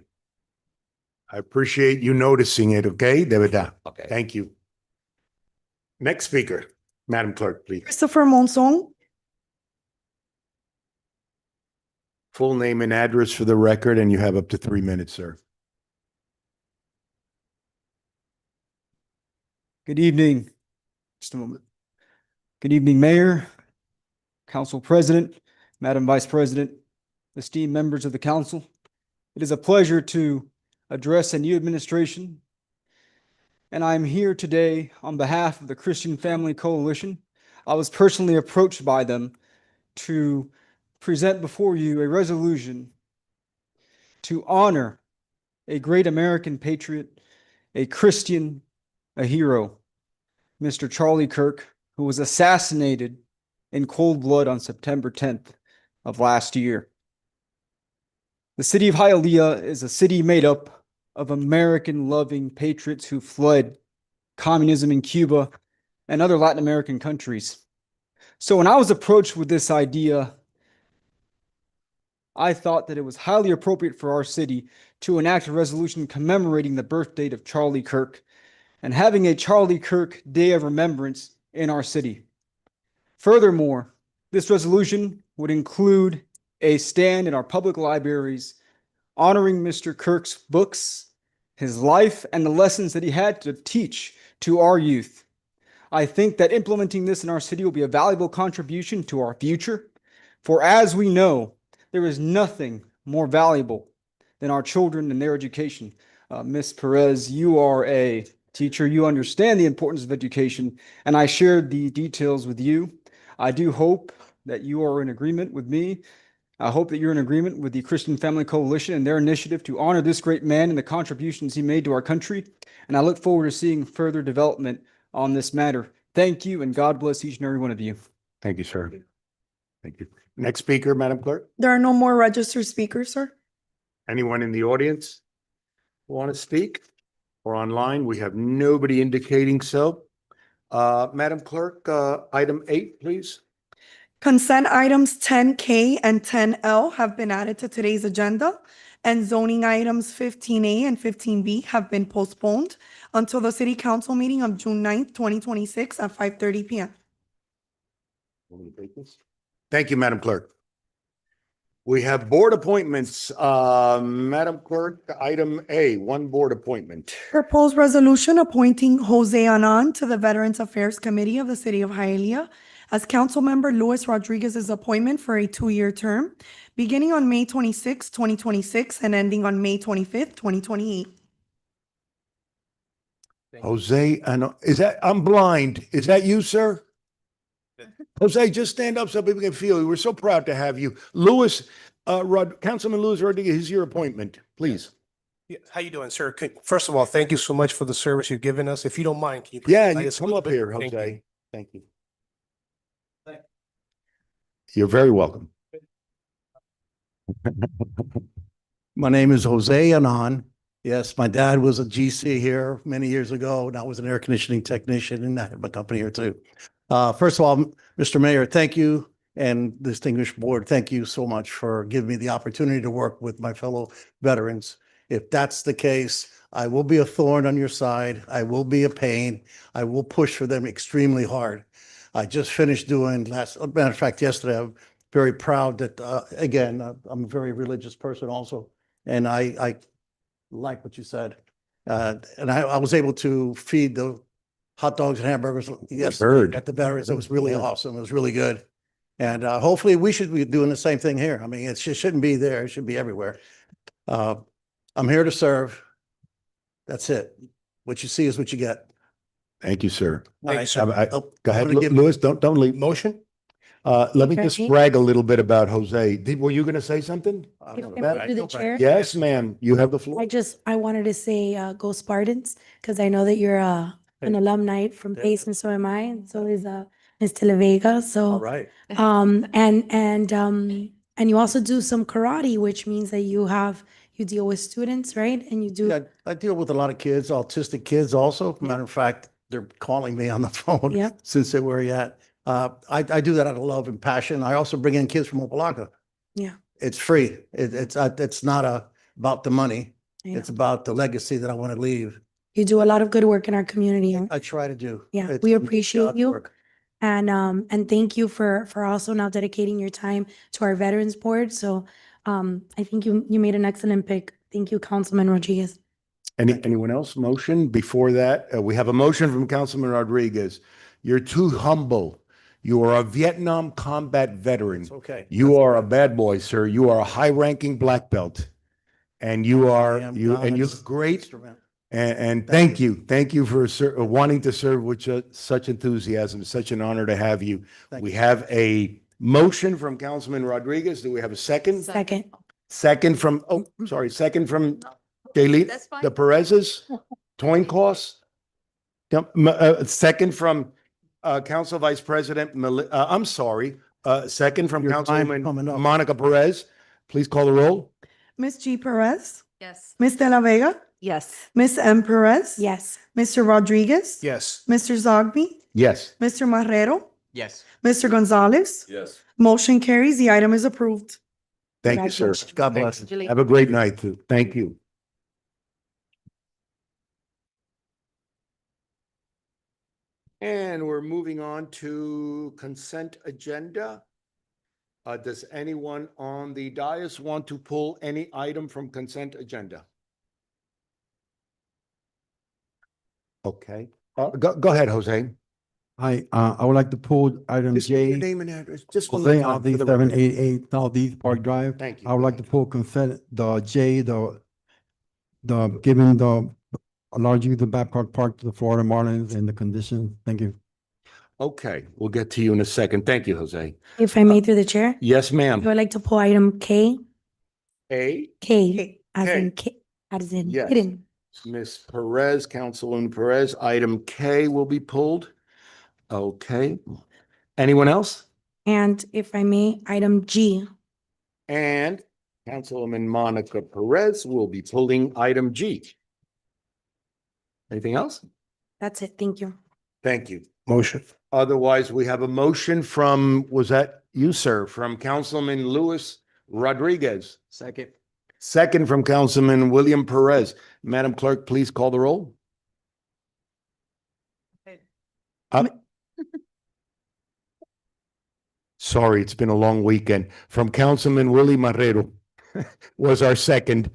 Speaker 1: I appreciate you noticing it, okay? De verdad.
Speaker 11: Okay.
Speaker 1: Thank you. Next speaker, Madam Clerk, please.
Speaker 2: Christopher Monson.
Speaker 1: Full name and address for the record, and you have up to 3 minutes, sir.
Speaker 12: Good evening. Just a moment. Good evening, Mayor, Council President, Madam Vice President, esteemed members of the council. It is a pleasure to address a new administration. And I'm here today on behalf of the Christian Family Coalition. I was personally approached by them to present before you a resolution to honor a great American patriot, a Christian, a hero, Mr. Charlie Kirk, who was assassinated in cold blood on September 10th of last year. The city of Hialeah is a city made up of American-loving patriots who fled communism in Cuba and other Latin American countries. So when I was approached with this idea, I thought that it was highly appropriate for our city to enact a resolution commemorating the birth date of Charlie Kirk and having a Charlie Kirk Day of Remembrance in our city. Furthermore, this resolution would include a stand in our public libraries honoring Mr. Kirk's books, his life, and the lessons that he had to teach to our youth. I think that implementing this in our city will be a valuable contribution to our future, for as we know, there is nothing more valuable than our children and their education. Ms. Perez, you are a teacher. You understand the importance of education, and I shared the details with you. I do hope that you are in agreement with me. I hope that you're in agreement with the Christian Family Coalition and their initiative to honor this great man and the contributions he made to our country. And I look forward to seeing further development on this matter. Thank you, and God bless each and every one of you.
Speaker 1: Thank you, sir. Thank you. Next speaker, Madam Clerk.
Speaker 2: There are no more registered speakers, sir.
Speaker 1: Anyone in the audience want to speak or online? We have nobody indicating so. Madam Clerk, item 8, please.
Speaker 2: Consent items 10K and 10L have been added to today's agenda, and zoning items 15A and 15B have been postponed until the city council meeting of June 9th, 2026 at 5:30 PM.
Speaker 1: Thank you, Madam Clerk. We have board appointments. Madam Clerk, item A, 1 board appointment.
Speaker 2: Proposed resolution appointing Jose Anan to the Veterans Affairs Committee of the City of Hialeah as Councilmember Luis Rodriguez's appointment for a 2-year term, beginning on May 26, 2026, and ending on May 25th, 2028.
Speaker 1: Jose, I'm blind. Is that you, sir? Jose, just stand up so people can feel you. We're so proud to have you. Councilman Luis Rodriguez, here's your appointment, please.
Speaker 13: Yeah, how you doing, sir? First of all, thank you so much for the service you've given us. If you don't mind, can you?
Speaker 1: Yeah,
Speaker 13: light
Speaker 1: you
Speaker 13: us a
Speaker 1: come
Speaker 13: little
Speaker 1: up
Speaker 13: bit?
Speaker 1: here,
Speaker 13: Thank you.
Speaker 1: Jose. Thank you. You're very welcome.
Speaker 14: My name is Jose Anan. Yes, my dad was a GC here many years ago, and I was an air conditioning technician, and I had my company here too. First of all, Mr. Mayor, thank you, and distinguished board, thank you so much for giving me the opportunity to work with my fellow veterans. If that's the case, I will be a thorn on your side. I will be a pain. I will push for them extremely hard. I just finished doing matter of fact, yesterday, I'm very proud that, again, I'm a very religious person also, and I like what you said. And I was able to feed the hot dogs and hamburgers
Speaker 1: Heard.
Speaker 14: at the veterans. It was really awesome. It was really good. And hopefully we should be doing the same thing here. I mean, it shouldn't be there. It should be everywhere. I'm here to serve. That's it. What you see is what you get.
Speaker 1: Thank you, sir.
Speaker 14: All right, sir. Oh,
Speaker 1: Go ahead,
Speaker 14: I'm gonna give-
Speaker 1: Louis, don't leave.
Speaker 13: Motion?
Speaker 1: Let me just
Speaker 7: Okay.
Speaker 1: brag a little bit about Jose. Were you going to say something?
Speaker 14: I'm
Speaker 7: If
Speaker 14: gonna
Speaker 7: I
Speaker 14: brag.
Speaker 7: may through the
Speaker 14: Go brag.
Speaker 7: chair.
Speaker 1: Yes, ma'am. You have the floor.
Speaker 7: I wanted to say, go Spartans, because I know that you're, an
Speaker 14: Hey.
Speaker 7: alumni from
Speaker 14: Yeah.
Speaker 7: Pace, and so am I, and so is, Ms. Vega,
Speaker 14: All
Speaker 7: so,
Speaker 14: right.
Speaker 7: and you also do some karate, which means that you deal with students, right? And you do,
Speaker 14: Yeah, I deal with a lot of kids, autistic kids also. Matter of fact, they're calling me on the phone
Speaker 7: Yep.
Speaker 14: since they were at. I do that out of love and passion. I also bring in kids from Opelika.
Speaker 7: yeah.
Speaker 14: It's free. It's not about the money.
Speaker 7: I know.
Speaker 14: It's about the legacy that I want to leave.
Speaker 7: You do a lot of good work in our community.
Speaker 14: I try to do.
Speaker 7: Yeah,
Speaker 14: It's
Speaker 7: we appreciate
Speaker 14: God's
Speaker 7: you.
Speaker 14: work.
Speaker 7: And thank you for also now dedicating your time to our Veterans Board. So, I think you made an excellent pick. Thank you, Councilman Rodriguez.
Speaker 1: Anyone else? Motion? Before that, we have a motion from Councilman Rodriguez. You're too humble. You are a Vietnam combat veteran.
Speaker 14: It's okay.
Speaker 1: You are a bad boy, sir. You are a high-ranking black belt. And you are,
Speaker 14: I am
Speaker 1: you
Speaker 14: God's
Speaker 1: look great.
Speaker 14: instrument.
Speaker 1: And thank you. Thank you for wanting to serve with such enthusiasm. Such an honor to have you.
Speaker 14: Thank
Speaker 1: We
Speaker 14: you.
Speaker 1: have a motion from Councilman Rodriguez. Do we have a second?
Speaker 7: Second.
Speaker 1: Second from Jaylee,
Speaker 3: That's fine.
Speaker 1: the Perez's, Toin Cost. Second from Council Vice President, I'm sorry, second from
Speaker 14: Your time
Speaker 1: Councilwoman
Speaker 14: coming up.
Speaker 1: Monica Perez. Please call the roll.
Speaker 2: Ms. G. Perez,
Speaker 3: Yes.
Speaker 2: Ms. De La Vega,
Speaker 3: Yes.
Speaker 2: Ms. M. Perez.
Speaker 7: Yes.
Speaker 2: Mr. Rodriguez.
Speaker 13: Yes.
Speaker 2: Mr. Zogby,
Speaker 1: Yes.
Speaker 2: Mr. Marrero,
Speaker 12: Yes.
Speaker 2: Mr. Gonzalez.
Speaker 6: Yes.
Speaker 2: Motion carries. The item is approved.
Speaker 1: Thank you, sir.
Speaker 14: God bless.
Speaker 1: Have a great night, too. Thank you. And we're moving on to consent agenda. Does anyone on the dais want to pull any item from consent agenda? Okay, go ahead, Jose.
Speaker 10: I would like to pull item
Speaker 1: Just give your
Speaker 10: J,
Speaker 1: name and address, just one more
Speaker 10: Jose
Speaker 1: time for
Speaker 10: Aldi,
Speaker 1: the record.
Speaker 10: 788 Southeast Park Drive.
Speaker 1: Thank you.
Speaker 10: I would like to pull consent, the J, giving the enlarging the Babcock Park to the Florida Marlins and the conditions. Thank you.
Speaker 1: Okay, we'll get to you in a second. Thank you, Jose.
Speaker 7: If I may through the chair,
Speaker 1: Yes,
Speaker 7: I
Speaker 1: ma'am.
Speaker 7: would like to pull item K,
Speaker 1: A,
Speaker 7: K, as
Speaker 1: K.
Speaker 7: in K, as in
Speaker 1: Yes.
Speaker 7: hidden.
Speaker 1: Ms. Perez, Councilwoman Perez, item K will be pulled. Okay. Anyone else?
Speaker 7: And if I may, item G.
Speaker 1: And Councilwoman Monica Perez will be pulling item G. Anything else?
Speaker 7: That's it. Thank you.
Speaker 1: Thank you.
Speaker 13: Motion.
Speaker 1: Otherwise, we have a motion from, was that you, sir, from Councilman Luis Rodriguez.
Speaker 12: Second.
Speaker 1: Second from Councilman William Perez. Madam Clerk, please call the roll. Sorry, it's been a long weekend. From Councilman Willie Marrero was our second.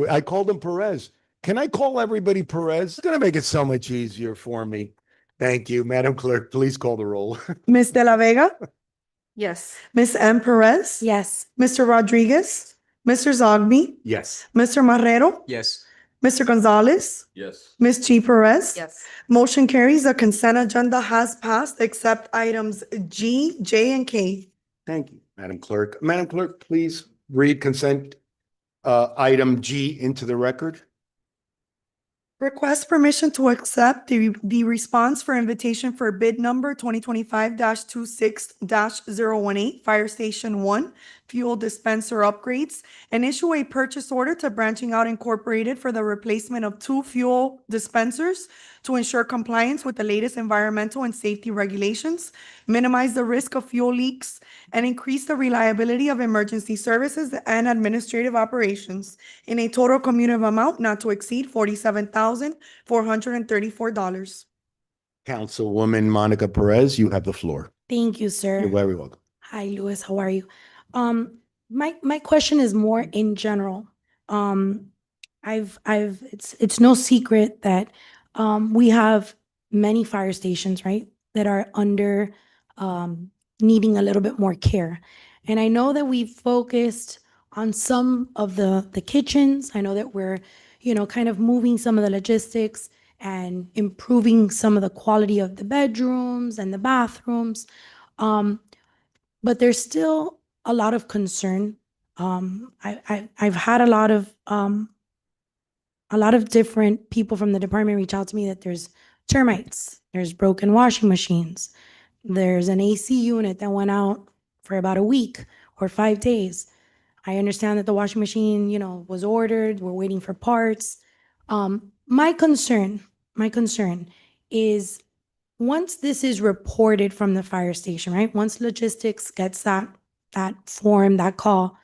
Speaker 1: I called him Perez. Can I call everybody Perez? It's going to make it so much easier for me. Thank you. Madam Clerk, please call the roll.
Speaker 2: Ms. De La Vega,
Speaker 3: Yes.
Speaker 2: Ms. M. Perez.
Speaker 7: Yes.
Speaker 2: Mr. Rodriguez, Mr. Zogby,
Speaker 1: Yes.
Speaker 2: Mr. Marrero,
Speaker 12: Yes.
Speaker 2: Mr. Gonzalez,
Speaker 6: Yes.
Speaker 2: Ms. G. Perez.
Speaker 3: Yes.
Speaker 2: Motion carries. The consent agenda has passed except items G, J, and K.
Speaker 1: Thank you, Madam Clerk. Madam Clerk, please read consent item G into the record.
Speaker 2: Request permission to accept the response for invitation for bid number 2025-26-018, Fire Station 1, fuel dispenser upgrades, and issue a purchase order to Branching Out Incorporated for the replacement of 2 fuel dispensers to ensure compliance with the latest environmental and safety regulations, minimize the risk of fuel leaks, and increase the reliability of emergency services and administrative operations in a total cumulative amount not to exceed $47,434.
Speaker 1: Councilwoman Monica Perez, you have the floor.
Speaker 7: Thank you, sir.
Speaker 1: You're very welcome.
Speaker 7: Hi, Louis. How are you? My question is more in general. It's no secret that we have many fire stations, right, that are needing a little bit more care. And I know that we've focused on some of the kitchens. I know that we're, kind of moving some of the logistics and improving some of the quality of the bedrooms and the bathrooms. But there's still a lot of concern. I've had a lot of different people from the department reach out to me that there's termites, there's broken washing machines, there's an AC unit that went out for about a week or 5 days. I understand that the washing machine, was ordered, we're waiting for parts. My concern is once this is reported from the fire station, right? Once logistics gets that form, that call,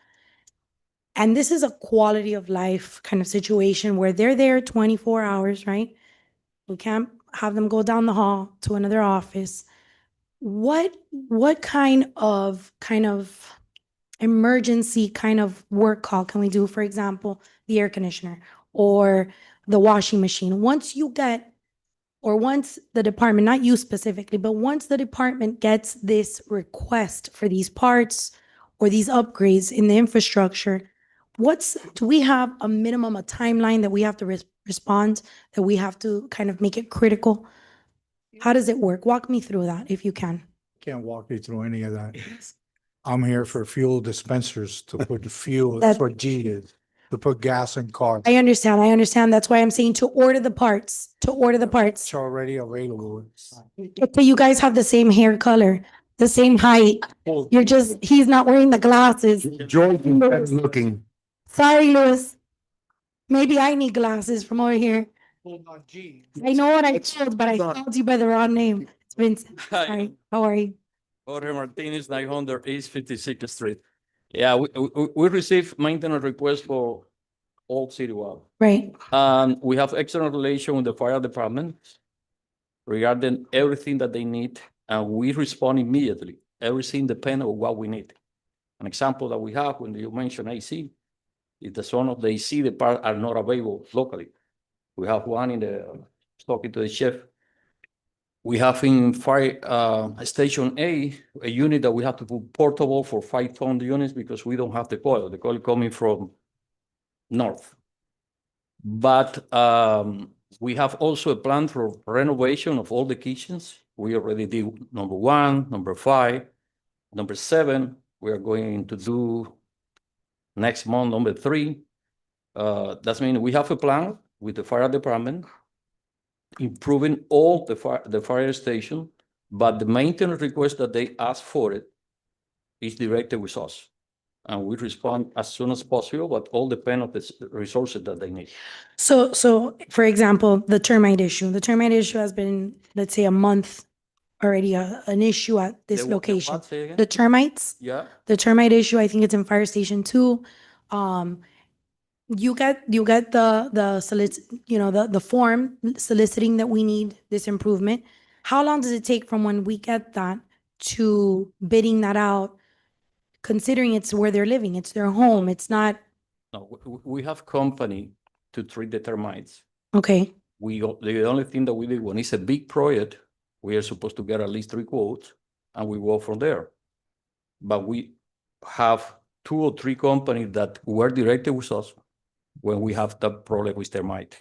Speaker 7: and this is a quality of life kind of situation where they're there 24 hours, right? We can't have them go down the hall to another office. What kind of emergency kind of work call can we do? For example, the air conditioner or the washing machine. Once the department, not you specifically, but once the department gets this request for these parts or these upgrades in the infrastructure, do we have a minimum, a timeline that we have to respond, that we have to kind of make it critical? How does it work? Walk me through that if you can.
Speaker 15: Can't walk you through any of that. I'm here for fuel dispensers to put the fuel,
Speaker 7: That-
Speaker 15: that's what G is, to put gas in cars.
Speaker 7: I understand. That's why I'm saying to order the parts,
Speaker 15: It's already available.
Speaker 7: So you guys have the same hair color, the same height. He's not wearing the glasses.
Speaker 1: Jordan, better looking.
Speaker 7: Sorry, Louis. Maybe I need glasses from over here. I know what I told, but I called you by the wrong name. It's Vincent. Sorry. How are you?
Speaker 16: Jorge Martinez, 900 East 56th Street. Yeah, we received maintenance requests for all citywide.
Speaker 7: Right.
Speaker 16: We have excellent relation with the fire department regarding everything that they need, and we respond immediately. Everything depends on what we need. An example that we have when you mention AC, if the some of the AC, the parts are not available locally. We have one in talking to the chef. We have in fire station A, a unit that we have to put portable for 5-ton units because we don't have the coil. The coil coming from north. But we have also a plan for renovation of all the kitchens. We already did number 1, number 5, number 7. We are going to do next month, number 3. That means we have a plan with the fire department, improving all the fire station, but the maintenance request that they ask for it is directed with us. And we respond as soon as possible, but all depend on the resources that they need.
Speaker 7: So for example, the termite issue. The termite issue has been, let's say, a month already an issue at this
Speaker 16: The
Speaker 7: location.
Speaker 16: what, say again?
Speaker 7: The termites?
Speaker 16: Yeah.
Speaker 7: The termite issue, I think it's in Fire Station 2. You get the form soliciting that we need this improvement. How long does it take from when we get that to bidding that out, considering it's where they're living, it's their home, it's not,
Speaker 16: No, we have company to treat the termites.
Speaker 7: okay,
Speaker 16: The only thing that we do when it's a big project, we are supposed to get at least 3 quotes and we go from there. But we have 2 or 3 companies that were directed with us when we have the problem with termite.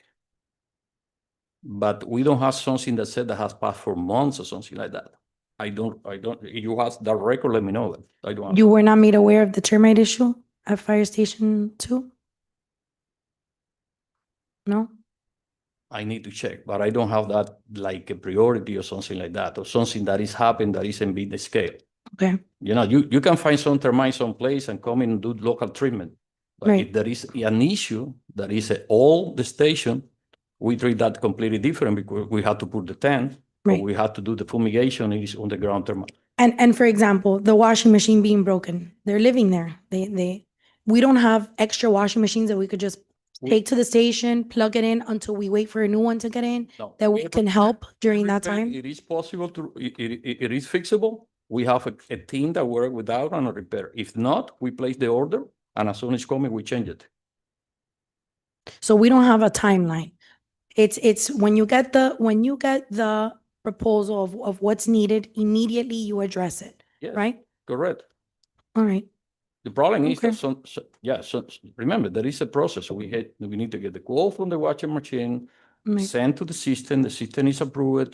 Speaker 16: But we don't have something that said that has passed for months or something like that. I don't, if you have that record, let me know. I don't have.
Speaker 7: you were not made aware of the termite issue at Fire Station 2? No?
Speaker 16: I need to check, but I don't have that like a priority or something like that, or something that is happening that isn't big scale.
Speaker 7: Okay.
Speaker 16: You can find some termites someplace and come in and do local treatment. But
Speaker 7: Right.
Speaker 16: if there is an issue that is all the station, we treat that completely different because we have to put the tent, or
Speaker 7: Right.
Speaker 16: we have to do the fumigation, it is on the ground termite.
Speaker 7: And for example, the washing machine being broken, they're living there. We don't have extra washing machines that we could just take to the station, plug it in until we wait for a new one to get in,
Speaker 16: No.
Speaker 7: that we can help during that
Speaker 16: Repair,
Speaker 7: time?
Speaker 16: it is possible it is fixable. We have a team that work with that and repair. If not, we place the order and as soon as it's coming, we change it.
Speaker 7: So we don't have a timeline. It's when you get the proposal of what's needed, immediately you address it,
Speaker 16: Yes,
Speaker 7: right?
Speaker 16: correct.
Speaker 7: All right.
Speaker 16: The problem is
Speaker 7: Okay.
Speaker 16: that remember, there is a process. We need to get the quote from the washing machine,
Speaker 7: Right.
Speaker 16: send to the system is approved.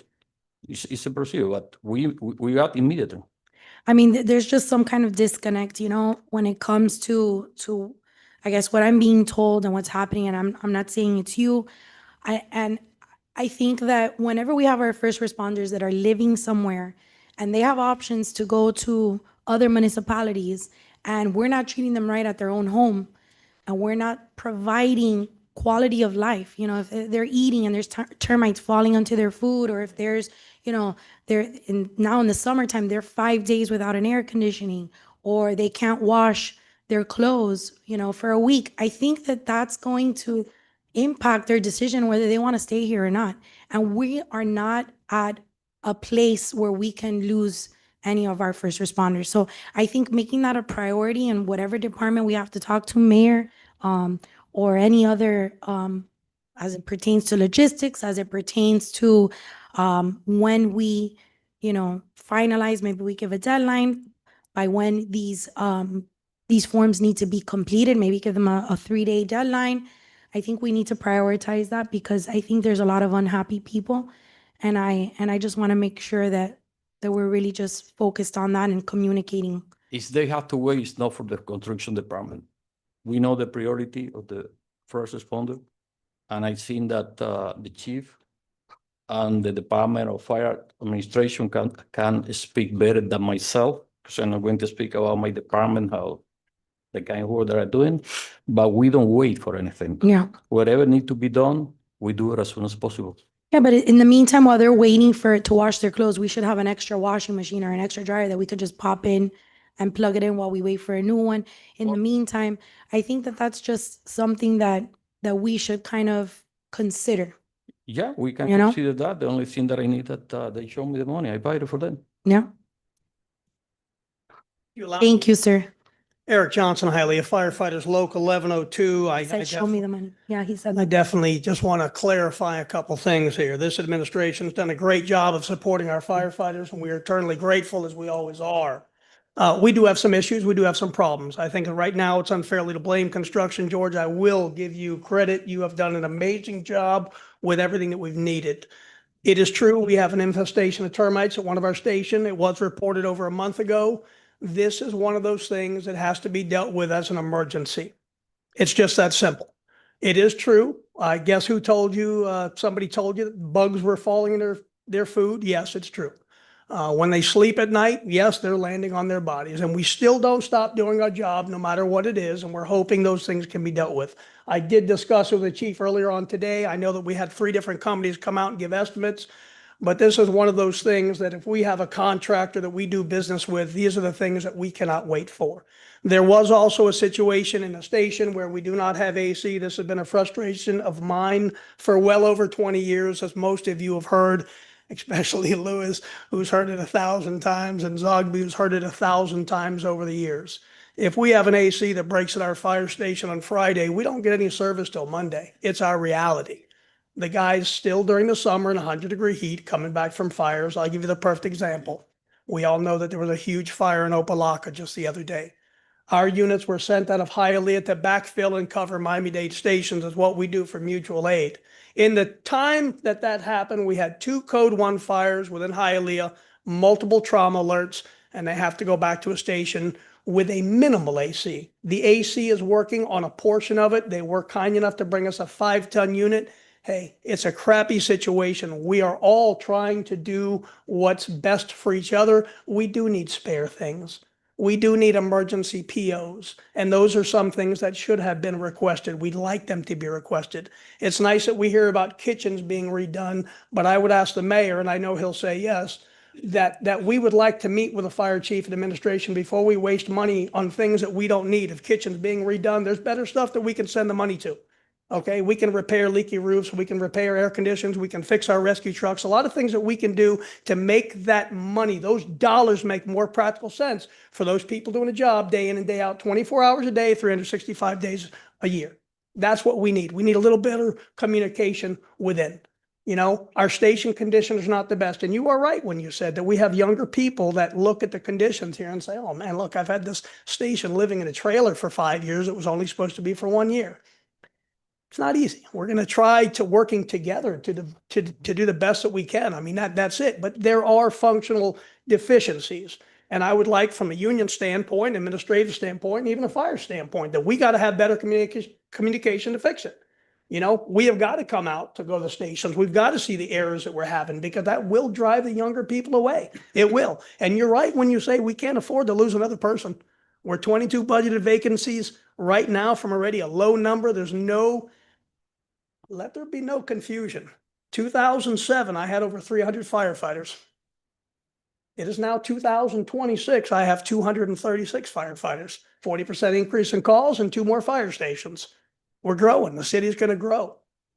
Speaker 16: It's a procedure, but we got immediately.
Speaker 7: I mean, there's just some kind of disconnect, you know, when it comes to I guess what I'm being told and what's happening, and I'm not saying it's you. I think that whenever we have our first responders that are living somewhere and they have options to go to other municipalities and we're not treating them right at their own home and we're not providing quality of life, you know, if they're eating and there's termites falling onto their food, or if there's, you know, now in the summertime, they're 5 days without an air conditioning, or they can't wash their clothes, you know, for a week. I think that that's going to impact their decision whether they want to stay here or not. And we are not at a place where we can lose any of our first responders. So I think making that a priority in whatever department we have to talk to, mayor, or any other, as it pertains to logistics, as it pertains to when we, you know, finalize, maybe we give a deadline by when these forms need to be completed, maybe give them a 3-day deadline. I think we need to prioritize that because I think there's a lot of unhappy people. And I just want to make sure that we're really just focused on that and communicating.
Speaker 16: If they have to wait, it's not for the construction department. We know the priority of the first responder. And I've seen that the chief and the Department of Fire Administration can speak better than myself, because I'm not going to speak about my department, how the kind of work that I'm doing, but we don't wait for anything.
Speaker 7: Yeah.
Speaker 16: Whatever needs to be done, we do it as soon as possible.
Speaker 7: Yeah, but in the meantime, while they're waiting for it to wash their clothes, we should have an extra washing machine or an extra dryer that we could just pop in and plug it in while we wait for a new one. In the meantime, I think that that's just something that we should kind of consider.
Speaker 16: Yeah, we can
Speaker 7: You know?
Speaker 16: consider that. The only thing that I need that they show me the money, I buy it for them.
Speaker 7: Yeah. Thank you, sir.
Speaker 17: Eric Johnson, Hialeah Firefighters Local 1102.
Speaker 7: Said, show me the money. Yeah, he said
Speaker 17: I
Speaker 7: that.
Speaker 17: definitely just want to clarify a couple things here. This administration has done a great job of supporting our firefighters, and we are eternally grateful, as we always are. We do have some issues. We do have some problems. I think right now it's unfairly to blame construction. George, I will give you credit. You have done an amazing job with everything that we've needed. It is true, we have an infestation of termites at one of our stations. It was reported over a month ago. This is one of those things that has to be dealt with as an emergency. It's just that simple. It is true. I guess who told you, somebody told you that bugs were falling in their food? Yes, it's true. When they sleep at night, yes, they're landing on their bodies, and we still don't stop doing our job no matter what it is, and we're hoping those things can be dealt with. I did discuss with the chief earlier on today. I know that we had 3 different companies come out and give estimates, but this is one of those things that if we have a contractor that we do business with, these are the things that we cannot wait for. There was also a situation in the station where we do not have AC. This has been a frustration of mine for well over 20 years, as most of you have heard, especially Lewis, who's heard it 1,000 times, and Zogby, who's heard it 1,000 times over the years. If we have an AC that breaks at our fire station on Friday, we don't get any service till Monday. It's our reality. The guys still during the summer in 100-degree heat coming back from fires. I'll give you the perfect example. We all know that there was a huge fire in Opelika just the other day. Our units were sent out of Hialeah to backfill and cover Miami-Dade stations, is what we do for mutual aid. In the time that happened, we had 2 Code 1 fires within Hialeah, multiple trauma alerts, and they have to go back to a station with a minimal AC. The AC is working on a portion of it. They were kind enough to bring us a 5-ton unit. Hey, it's a crappy situation. We are all trying to do what's best for each other. We do need spare things. We do need emergency POs, and those are some things that should have been requested. We'd like them to be requested. It's nice that we hear about kitchens being redone, but I would ask the mayor, and I know he'll say yes, that we would like to meet with the fire chief and administration before we waste money on things that we don't need. If kitchens being redone, there's better stuff that we can send the money to. Okay, we can repair leaky roofs, we can repair air conditions, we can fix our rescue trucks, a lot of things that we can do to make that money, those dollars make more practical sense for those people doing a job day in and day out, 24 hours a day, 365 days a year. That's what we need. We need a little better communication within. You know, our station condition is not the best. And you are right when you said that we have younger people that look at the conditions here and say, oh man, look, I've had this station living in a trailer for 5 years. It was only supposed to be for 1 year. It's not easy. We're going to try to working together to do the best that we can. I mean, that's it. But there are functional deficiencies. And I would like, from a union standpoint, administrative standpoint, and even a fire standpoint, that we got to have better communication to fix it. You know, we have got to come out to go to the stations. We've got to see the errors that we're having, because that will drive the younger people away. It will. And you're right when you say we can't afford to lose another person. We're 22 budgeted vacancies right now from already a low number. Let there be no confusion. 2007, I had over 300 firefighters. It is now 2026. I have 236 firefighters, 40% increase in calls and 2 more fire stations. We're growing. The city is going to grow.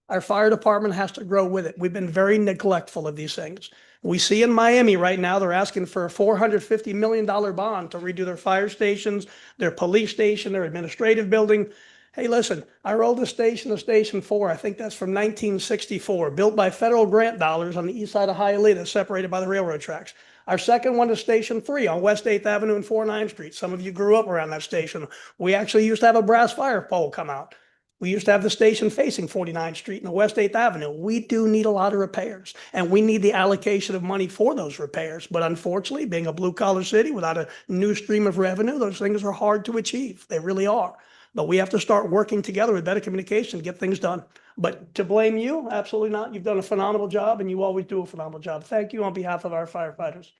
Speaker 17: Our fire department has to grow with it. We've been very neglectful of these things. We see in Miami right now, they're asking for a $450 million bond to redo their fire stations, their police station, their administrative building. Hey, listen, our oldest station is Station 4. I think that's from 1964, built by federal grant dollars on the east side of Hialeah, separated by the railroad tracks. Our second one is Station 3 on West 8th Avenue and 49th Street. Some of you grew up around that station. We actually used to have a brass fire pole come out. We used to have the station facing 49th Street and the West 8th Avenue. We do need a lot of repairs, and we need the allocation of money for those repairs. But unfortunately, being a blue-collar city without a new stream of revenue, those things are hard to achieve. They really are. But we have to start working together with better communication to get things done. But to blame you, absolutely not. You've done a phenomenal job, and you always do a phenomenal job. Thank you on behalf of our firefighters.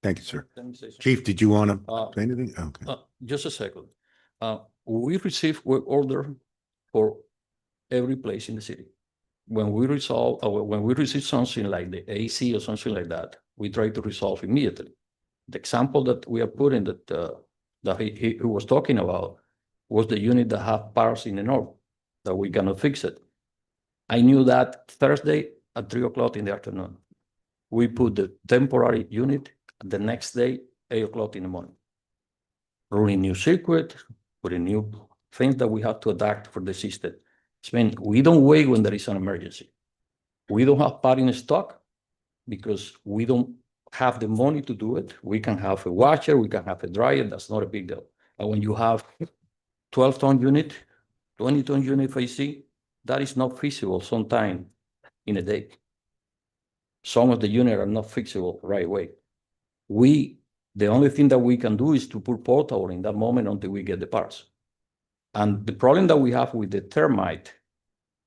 Speaker 1: Thank you, sir.
Speaker 16: Let me say something.
Speaker 1: Chief, did you want to say anything? Okay.
Speaker 16: Just a second. We receive work order for every place in the city. When we receive something like the AC or something like that, we try to resolve immediately. The example that we are putting that he was talking about was the unit that have parts in the north that we cannot fix it. I knew that Thursday at 3 o'clock in the afternoon. We put the temporary unit the next day, 8 o'clock in the morning. Running new circuit, putting new things that we have to adapt for the system. I mean, we don't wait when there is an emergency. We don't have part in stock because we don't have the money to do it. We can have a washer, we can have a dryer, that's not a big deal. But when you have 12-ton unit, 20-ton unit AC, that is not feasible sometime in a day. Some of the units are not fixable right away. The only thing that we can do is to put portable in that moment until we get the parts. And the problem that we have with the termite,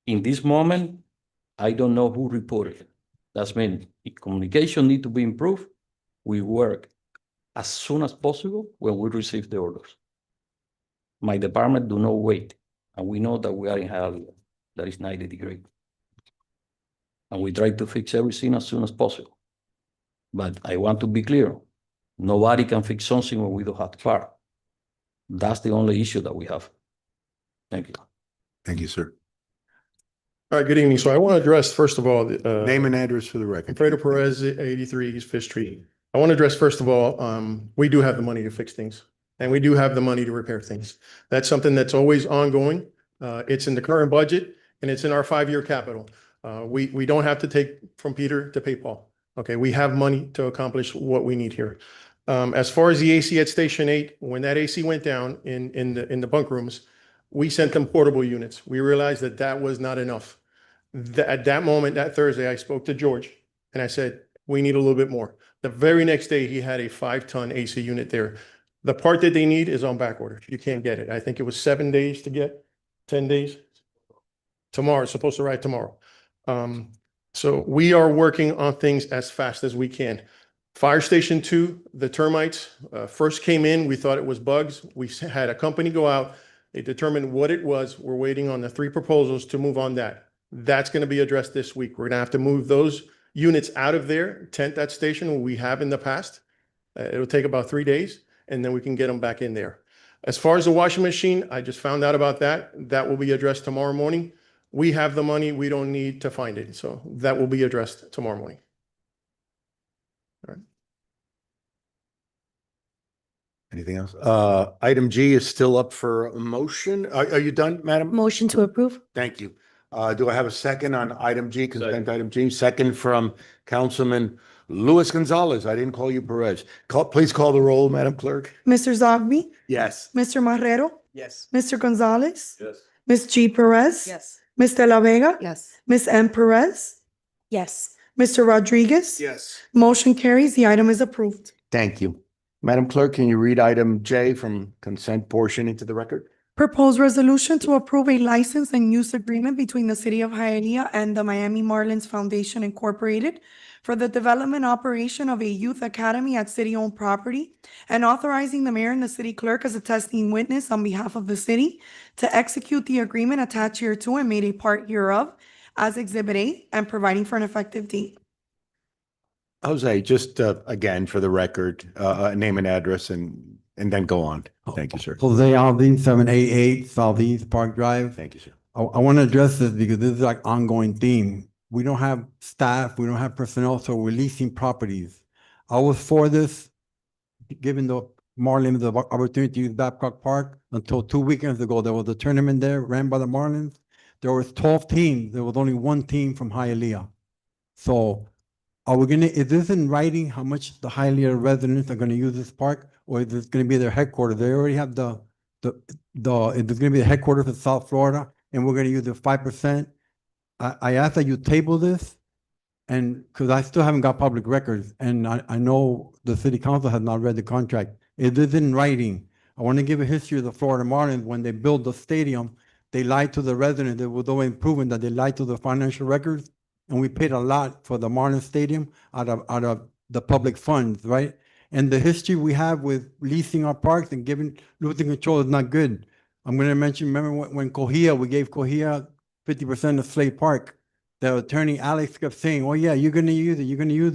Speaker 16: in this moment, I don't know who reported it. That's mean if communication need to be improved. We work as soon as possible when we receive the orders. My department do not wait. And we know that we are in Hialeah, that is 90 degrees. And we try to fix everything as soon as possible. But I want to be clear, nobody can fix something when we don't have the part. That's the only issue that we have. Thank you.
Speaker 1: Thank you, sir.
Speaker 8: All right, good evening. So I want to address, first of all,
Speaker 1: Name and address for the record.
Speaker 8: Fredo Perez, 83 East Fifth Street. I want to address, first of all, we do have the money to fix things, and we do have the money to repair things. That's something that's always ongoing. It's in the current budget, and it's in our 5-year capital. We don't have to take from Peter to pay Paul. Okay, we have money to accomplish what we need here. As far as the AC at Station 8, when that AC went down in the bunk rooms, we sent them portable units. We realized that that was not enough. At that moment, that Thursday, I spoke to George and I said, we need a little bit more. The very next day, he had a 5-ton AC unit there. The part that they need is on back order. You can't get it. I think it was 7 days to get, 10 days. Tomorrow, it's supposed to arrive tomorrow. So we are working on things as fast as we can. Fire Station 2, the termites first came in. We thought it was bugs. We had a company go out. They determined what it was. We're waiting on the 3 proposals to move on that. That's going to be addressed this week. We're going to have to move those units out of there, tent that station we have in the past. It'll take about 3 days, and then we can get them back in there. As far as the washing machine, I just found out about that. That will be addressed tomorrow morning. We have the money. We don't need to find it. So that will be addressed tomorrow morning. All right.
Speaker 1: Anything else? Item G is still up for a motion. Are you done, madam?
Speaker 7: Motion to approve?
Speaker 1: Thank you. Do I have a second on item G, consent item G? Second from Councilman Luis Gonzalez. I didn't call you Perez. Please call the roll, Madam Clerk.
Speaker 2: Mr. Zogby,
Speaker 1: Yes.
Speaker 2: Mr. Marrero,
Speaker 12: Yes.
Speaker 2: Mr. Gonzalez,
Speaker 6: Yes.
Speaker 2: Ms. G. Perez.
Speaker 3: Yes.
Speaker 2: Ms. De La Vega.
Speaker 3: Yes.
Speaker 2: Ms. M. Perez,
Speaker 7: Yes.
Speaker 2: Mr. Rodriguez.
Speaker 13: Yes.
Speaker 2: Motion carries. The item is approved.
Speaker 1: Thank you. Madam Clerk, can you read item J from consent portion into the record?
Speaker 2: Proposed resolution to approve a license and use agreement between the City of Hialeah and the Miami Marlins Foundation Incorporated for the development operation of a youth academy at city-owned property, and authorizing the mayor and the city clerk as attesting witness on behalf of the city to execute the agreement attached hereto and made a part hereof as Exhibit A, and providing for an effective date.
Speaker 1: Jose, just again, for the record, name and address and then go on. Thank you, sir.
Speaker 10: Jose Alvin, 788 Southeast Park Drive.
Speaker 1: Thank you, sir.
Speaker 10: I want to address this because this is like ongoing theme. We don't have staff, we don't have personnel, so we're leasing properties. I was for this, given the Marlins the opportunity to use Babcock Park until 2 weekends ago. There was a tournament there ran by the Marlins. There was 12 teams. There was only one team from Hialeah. So are we gonna, is this in writing how much the Hialeah residents are gonna use this park? Or is this gonna be their headquarters? They already have is this gonna be the headquarters of South Florida and we're gonna use the 5%? I ask that you table this, and because I still haven't got public records, and I know the city council has not read the contract. It is in writing. I want to give a history of the Florida Marlins. When they built the stadium, they lied to the residents. It was always proven that they lied to the financial records, and we paid a lot for the Marlins Stadium out of the public funds, right? And the history we have with leasing our parks and losing control is not good. I'm going to mention, remember when Cohia, we gave Cohia 50% of Slade Park. The attorney Alex kept saying, "Oh yeah, you're going to use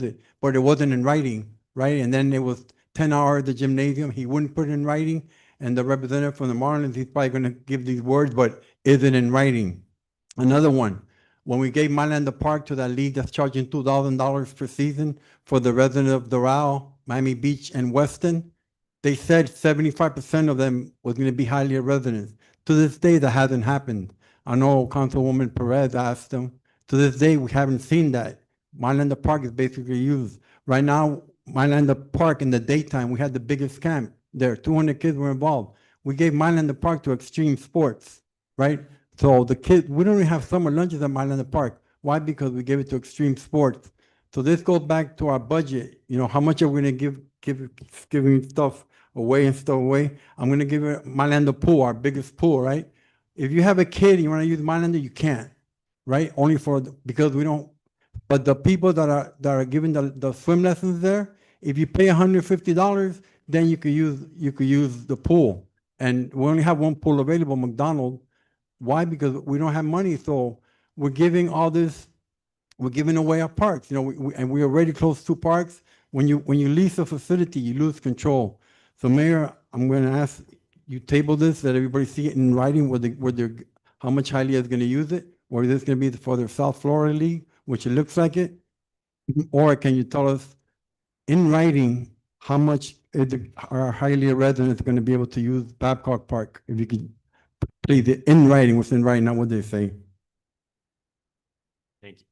Speaker 10: it," but it wasn't in writing, right? And then it was 10 hours at the gymnasium. He wouldn't put it in writing, and the representative from the Marlins, he's probably going to give these words, but isn't in writing. Another one, when we gave Mylanda Park to that league that's charging $2,000 per season for the resident of Doral, Miami Beach, and Weston, they said 75% of them was going to be Hialeah residents. To this day, that hasn't happened. I know Councilwoman Perez asked them. To this day, we haven't seen that. Mylanda Park is basically used. Right now, Mylanda Park in the daytime, we had the biggest camp there. 200 kids were involved. We gave Mylanda Park to Extreme Sports, right? So the kids, we don't even have summer lunches at Mylanda Park. Why? Because we gave it to Extreme Sports. So this goes back to our budget. You know, how much are we going to giving stuff away and stuff away? I'm going to give it Mylanda Pool, our biggest pool, right? If you have a kid and you want to use Mylanda, you can't, right? Only because we don't. But the people that are giving the swim lessons there, if you pay $150, then you could use the pool. And we only have one pool available, McDonald. Why? Because we don't have money. So we're giving all this. We're giving away our parks. You know, and we already closed 2 parks. When you lease a facility, you lose control. So Mayor, I'm going to ask you table this, that everybody see it in writing, how much Hialeah is going to use it, or is this going to be for the South Florida League, which it looks like it, or can you tell us in writing how much our Hialeah residents are going to be able to use Babcock Park? If you could please, in writing, what's in writing, not what they say.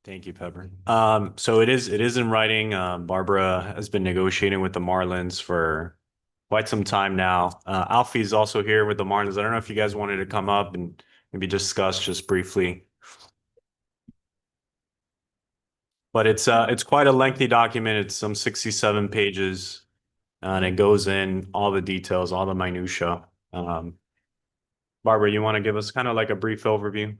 Speaker 18: Thank you, Pepper. So it is in writing. Barbara has been negotiating with the Marlins for quite some time now. Alfie is also here with the Marlins. I don't know if you guys wanted to come up and maybe discuss just briefly. But it's quite a lengthy document. It's some 67 pages, and it goes in all the details, all the minutia. Barbara, you want to give us kind of like a brief overview?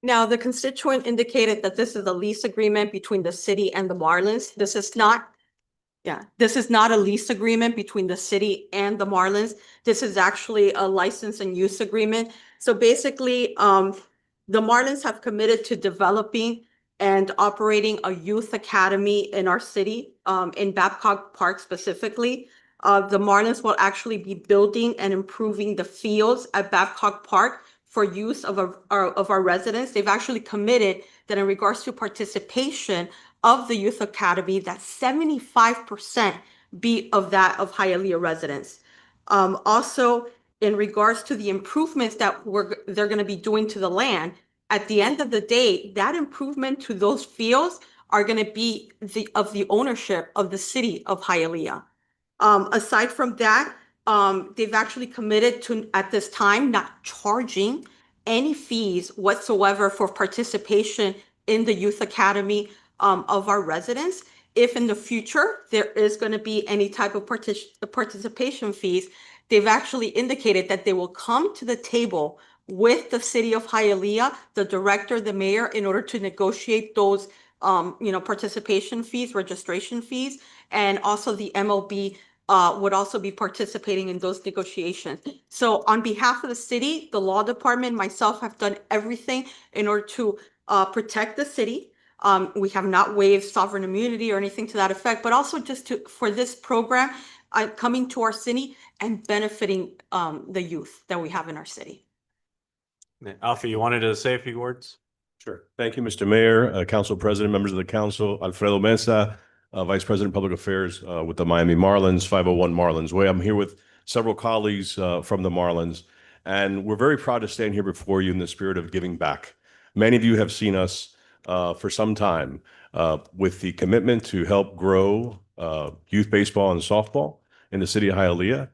Speaker 3: Now, the constituent indicated that this is a lease agreement between the city and the Marlins. This is not a lease agreement between the city and the Marlins. This is actually a license and use agreement. So basically, the Marlins have committed to developing and operating a youth academy in our city, in Babcock Park specifically. The Marlins will actually be building and improving the fields at Babcock Park for use of our residents. They've actually committed that in regards to participation of the Youth Academy, that 75% be of Hialeah residents. Also, in regards to the improvements that they're going to be doing to the land, at the end of the day, that improvement to those fields are going to be of the ownership of the city of Hialeah. Aside from that, they've actually committed to, at this time, not charging any fees whatsoever for participation in the Youth Academy of our residents. If in the future there is going to be any type of participation fees, they've actually indicated that they will come to the table with the city of Hialeah, the director, the mayor, in order to negotiate those participation fees, registration fees, and also the MLB would also be participating in those negotiations. So on behalf of the city, the law department, myself have done everything in order to protect the city. We have not waived sovereign immunity or anything to that effect, but also just for this program coming to our city and benefiting the youth that we have in our city.
Speaker 18: Alfie, you wanted to say a few words?
Speaker 19: Sure. Thank you, Mr. Mayor, Council President, members of the council, Alfredo Mesa, Vice President of Public Affairs with the Miami Marlins, 501 Marlins Way. I'm here with several colleagues from the Marlins, and we're very proud to stand here before you in the spirit of giving back. Many of you have seen us for some time with the commitment to help grow youth baseball and softball in the city of Hialeah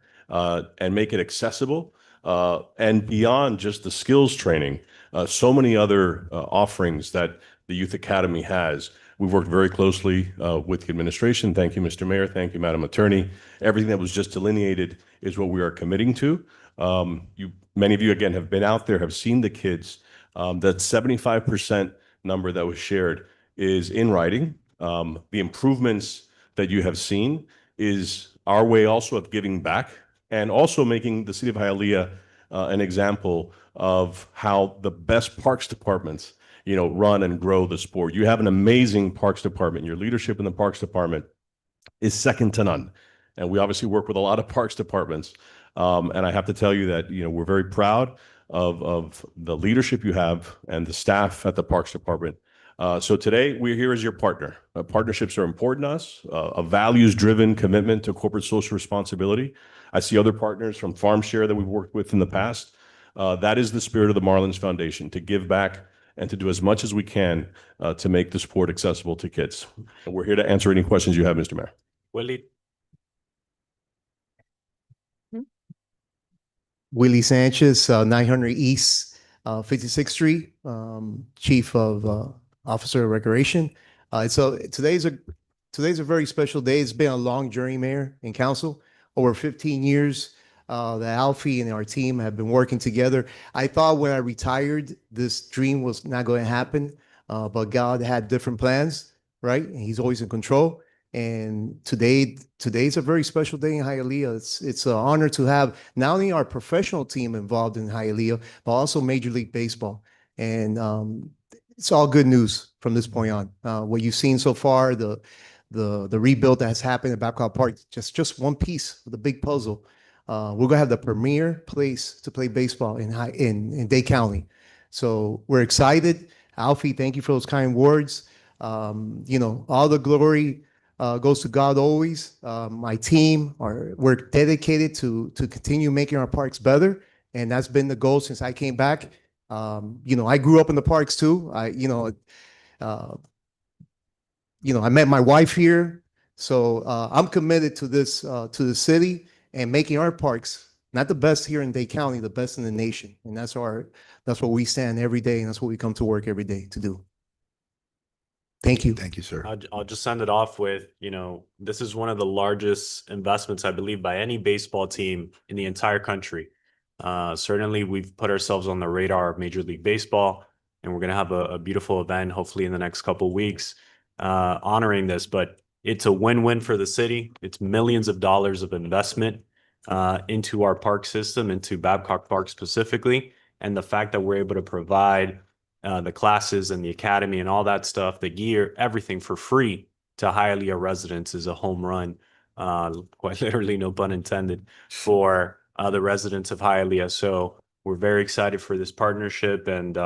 Speaker 19: and make it accessible and beyond just the skills training, so many other offerings that the Youth Academy has. We've worked very closely with the administration. Thank you, Mr. Mayor. Thank you, Madam Attorney. Everything that was just delineated is what we are committing to. Many of you, again, have been out there, have seen the kids. That 75% number that was shared is in writing. The improvements that you have seen is our way also of giving back and also making the city of Hialeah an example of how the best parks departments run and grow the sport. You have an amazing parks department. Your leadership in the parks department is second to none. And we obviously work with a lot of parks departments. And I have to tell you that, we're very proud of the leadership you have and the staff at the parks department. So today we're here as your partner. Partnerships are important to us, a values-driven commitment to corporate social responsibility. I see other partners from FarmShare that we've worked with in the past. That is the spirit of the Marlins Foundation, to give back and to do as much as we can to make the sport accessible to kids. And we're here to answer any questions you have, Mr. Mayor.
Speaker 18: Willie.
Speaker 20: Willie Sanchez, 900 East 56th Street, Chief of Officer of Recreation. So today's a very special day. It's been a long journey, Mayor and Council. Over 15 years that Alfie and our team have been working together. I thought when I retired, this dream was not going to happen, but God had different plans, right? And He's always in control. And today's a very special day in Hialeah. It's an honor to have not only our professional team involved in Hialeah, but also Major League Baseball. And it's all good news from this point on. What you've seen so far, the rebuild that has happened at Babcock Park, just one piece of the big puzzle. We're gonna have the premier place to play baseball in Dade County. So we're excited. Alfie, thank you for those kind words. All the glory goes to God always. My team we're dedicated to continue making our parks better, and that's been the goal since I came back. I grew up in the parks too. I met my wife here, so I'm committed to this to the city and making our parks not the best here in Dade County, the best in the nation, and that's what we stand every day, and that's what we come to work every day to do. Thank you.
Speaker 1: Thank you, sir.
Speaker 18: I'll just send it off with, this is one of the largest investments, I believe, by any baseball team in the entire country. Certainly, we've put ourselves on the radar of Major League Baseball, and we're going to have a beautiful event, hopefully in the next couple of weeks, honoring this. But it's a win-win for the city. It's millions of dollars of investment into our park system, into Babcock Park specifically. And the fact that we're able to provide the classes and the academy and all that stuff, the gear, everything for free to Hialeah residents is a home run, quite literally, no pun intended, for the residents of Hialeah. So we're very excited for this partnership. And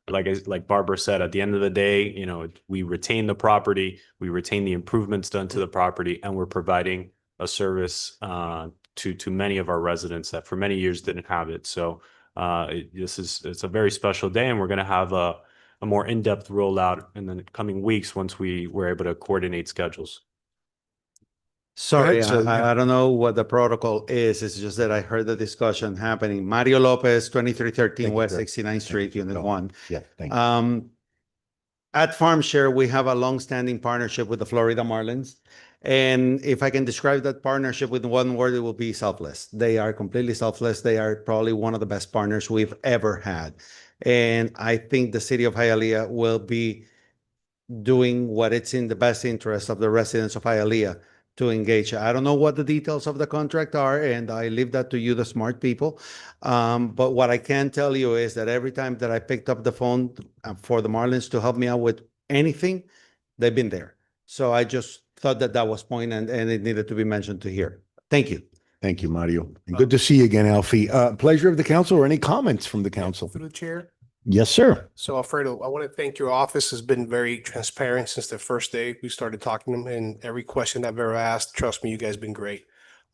Speaker 18: like Barbara said, at the end of the day, we retain the property, we retain the improvements done to the property, and we're providing a service to many of our residents that for many years didn't have it. So it's a very special day, and we're going to have a more in-depth rollout in the coming weeks once we were able to coordinate schedules.
Speaker 5: Sorry,
Speaker 1: ahead, sir.
Speaker 5: I don't know what the protocol is. It's just that I heard the discussion happening. Mario Lopez, 2313
Speaker 1: Thank you,
Speaker 5: West
Speaker 1: sir.
Speaker 5: 69th Street, Unit 1.
Speaker 1: Yeah, thank you.
Speaker 5: At FarmShare, we have a long-standing partnership with the Florida Marlins. And if I can describe that partnership with one word, it will be selfless. They are completely selfless. They are probably one of the best partners we've ever had. And I think the city of Hialeah will be doing what it's in the best interest of the residents of Hialeah to engage. I don't know what the details of the contract are, and I leave that to you, the smart people. But what I can tell you is that every time that I picked up the phone for the Marlins to help me out with anything, they've been there. So I just thought that that was point and it needed to be mentioned to here. Thank you.
Speaker 1: Thank you, Mario. And good to see you again, Alfie. Pleasure of the council or any comments from the council?
Speaker 13: Through the chair.
Speaker 1: Yes, sir.
Speaker 13: So Alfredo, I want to thank your office has been very transparent since the first day we started talking to them, and every question I've ever asked, trust me, you guys have been great.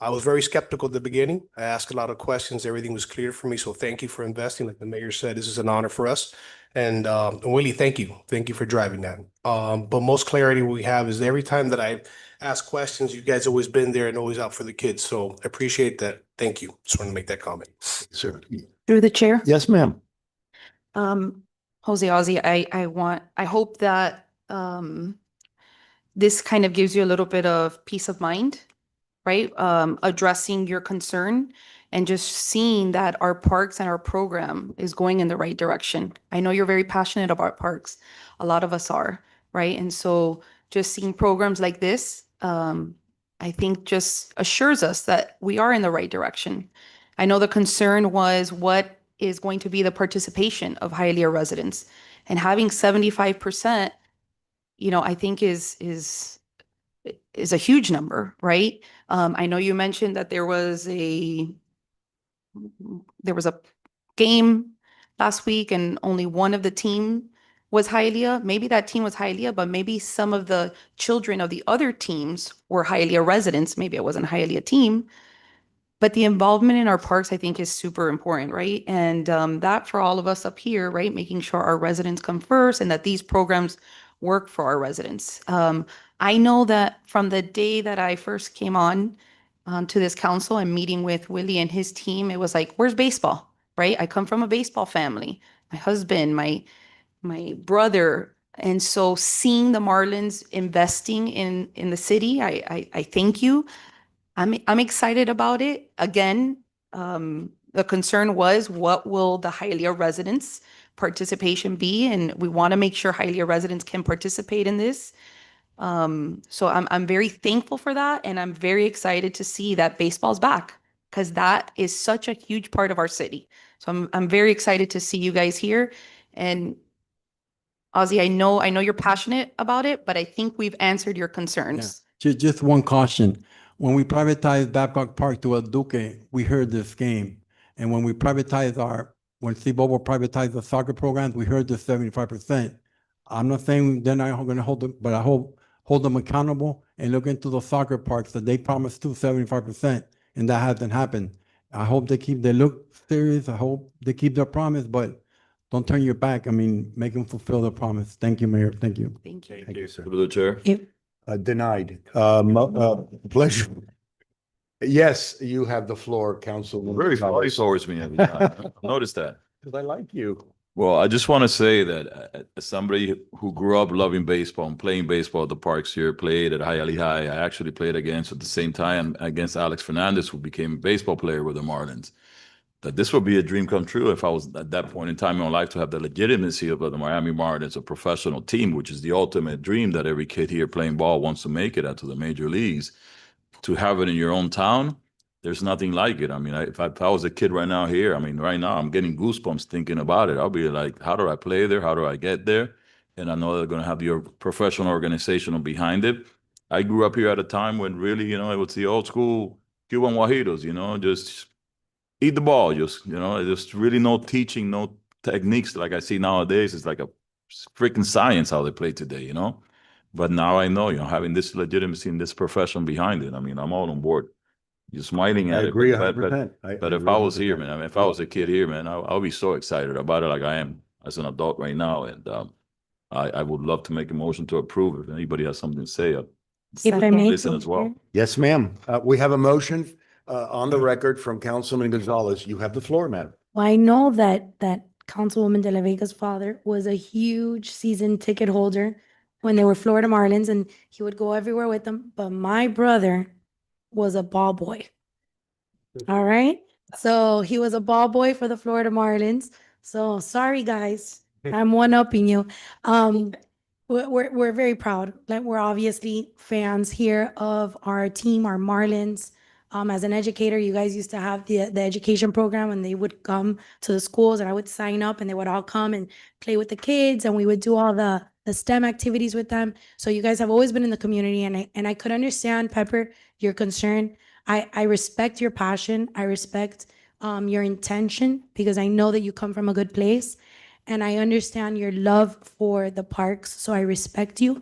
Speaker 13: I was very skeptical at the beginning. I asked a lot of questions. Everything was clear for me. So thank you for investing. Like the mayor said, this is an honor for us. And Willie, thank you. Thank you for driving that. But most clarity we have is every time that I ask questions, you guys always been there and always out for the kids. So I appreciate that. Thank you. Just wanted to make that comment.
Speaker 1: Sir.
Speaker 3: Through the chair.
Speaker 1: Yes, ma'am.
Speaker 3: Jose Ozzie, I hope that this kind of gives you a little bit of peace of mind, right? Addressing your concern and just seeing that our parks and our program is going in the right direction. I know you're very passionate about parks. A lot of us are, right? And so just seeing programs like this, I think just assures us that we are in the right direction. I know the concern was what is going to be the participation of Hialeah residents, and having 75%, I think is a huge number, right? I know you mentioned that there was a game last week and only one of the team was Hialeah. Maybe that team was Hialeah, but maybe some of the children of the other teams were Hialeah residents. Maybe it wasn't a Hialeah team. But the involvement in our parks, I think, is super important, right? And that for all of us up here, right, making sure our residents come first and that these programs work for our residents. I know that from the day that I first came on to this council and meeting with Willie and his team, it was like, where's baseball, right? I come from a baseball family. My husband, my brother. And so seeing the Marlins investing in the city, I thank you. I'm excited about it. Again, the concern was what will the Hialeah residents' participation be? And we want to make sure Hialeah residents can participate in this. So I'm very thankful for that. And I'm very excited to see that baseball's back because that is such a huge part of our city. So I'm very excited to see you guys here. And Ozzie, I know you're passionate about it, but I think we've answered your concerns.
Speaker 10: Just one caution. When we privatized Babcock Park to El Duque, we heard this game. And when we privatized when T-Mobile privatized the soccer programs, we heard this 75%. I'm not saying they're not going to hold them, but I hope hold them accountable and look into the soccer parks that they promised to 75%, and that hasn't happened. I hope they look serious. I hope they keep their promise, but don't turn your back. I mean, make them fulfill their promise. Thank you, Mayor. Thank you.
Speaker 3: Thank you.
Speaker 1: Thank you, sir.
Speaker 11: Through the chair.
Speaker 1: Denied. Pleasure. Yes, you have the floor, Councilman.
Speaker 21: Very funny towards me every time. Notice that.
Speaker 1: Because I like you.
Speaker 21: Well, I just want to say that as somebody who grew up loving baseball and playing baseball at the parks here, played at Hialeah High. I actually played against, at the same time, against Alex Fernandez, who became a baseball player with the Marlins. That this would be a dream come true if I was at that point in time in my life to have the legitimacy of the Miami Marlins, a professional team, which is the ultimate dream that every kid here playing ball wants to make it out to the major leagues. To have it in your own town, there's nothing like it. I mean, if I was a kid right now here, I mean, right now I'm getting goosebumps thinking about it. I'll be like, how do I play there? How do I get there? And I know they're going to have your professional organization behind it. I grew up here at a time when really, it was the old school Cuban Guajiros, just eat the ball, just really no teaching, no techniques like I see nowadays. It's like a freaking science how they play today, But now I know, having this legitimacy and this profession behind it, I mean, I'm all on board. you're smiling
Speaker 1: I
Speaker 21: at it.
Speaker 1: agree
Speaker 21: but-
Speaker 1: 100%.
Speaker 21: But if I was here, man, I mean, if I was a kid here, man, I'll be so excited about it like I am as an adult right now. And I would love to make a motion to approve. If anybody has something to say,
Speaker 7: If I may.
Speaker 21: listen as well.
Speaker 1: Yes, ma'am. We have a motion on the record from Councilman Gonzalez. You have the floor, madam.
Speaker 7: Well, I know that Councilwoman De La Vega's father was a huge season ticket holder when they were Florida Marlins, and he would go everywhere with them. But my brother was a ball boy. All right. So he was a ball boy for the Florida Marlins. So sorry, guys. I'm one-upping you. We're very proud. Like, we're obviously fans here of our team, our Marlins. As an educator, you guys used to have the education program, and they would come to the schools, and I would sign up, and they would all come and play with the kids, and we would do all the STEM activities with them. So you guys have always been in the community, and I could understand, Pepper, your concern. I respect your passion. I respect your intention, because I know that you come from a good place, and I understand your love for the parks. So I respect you.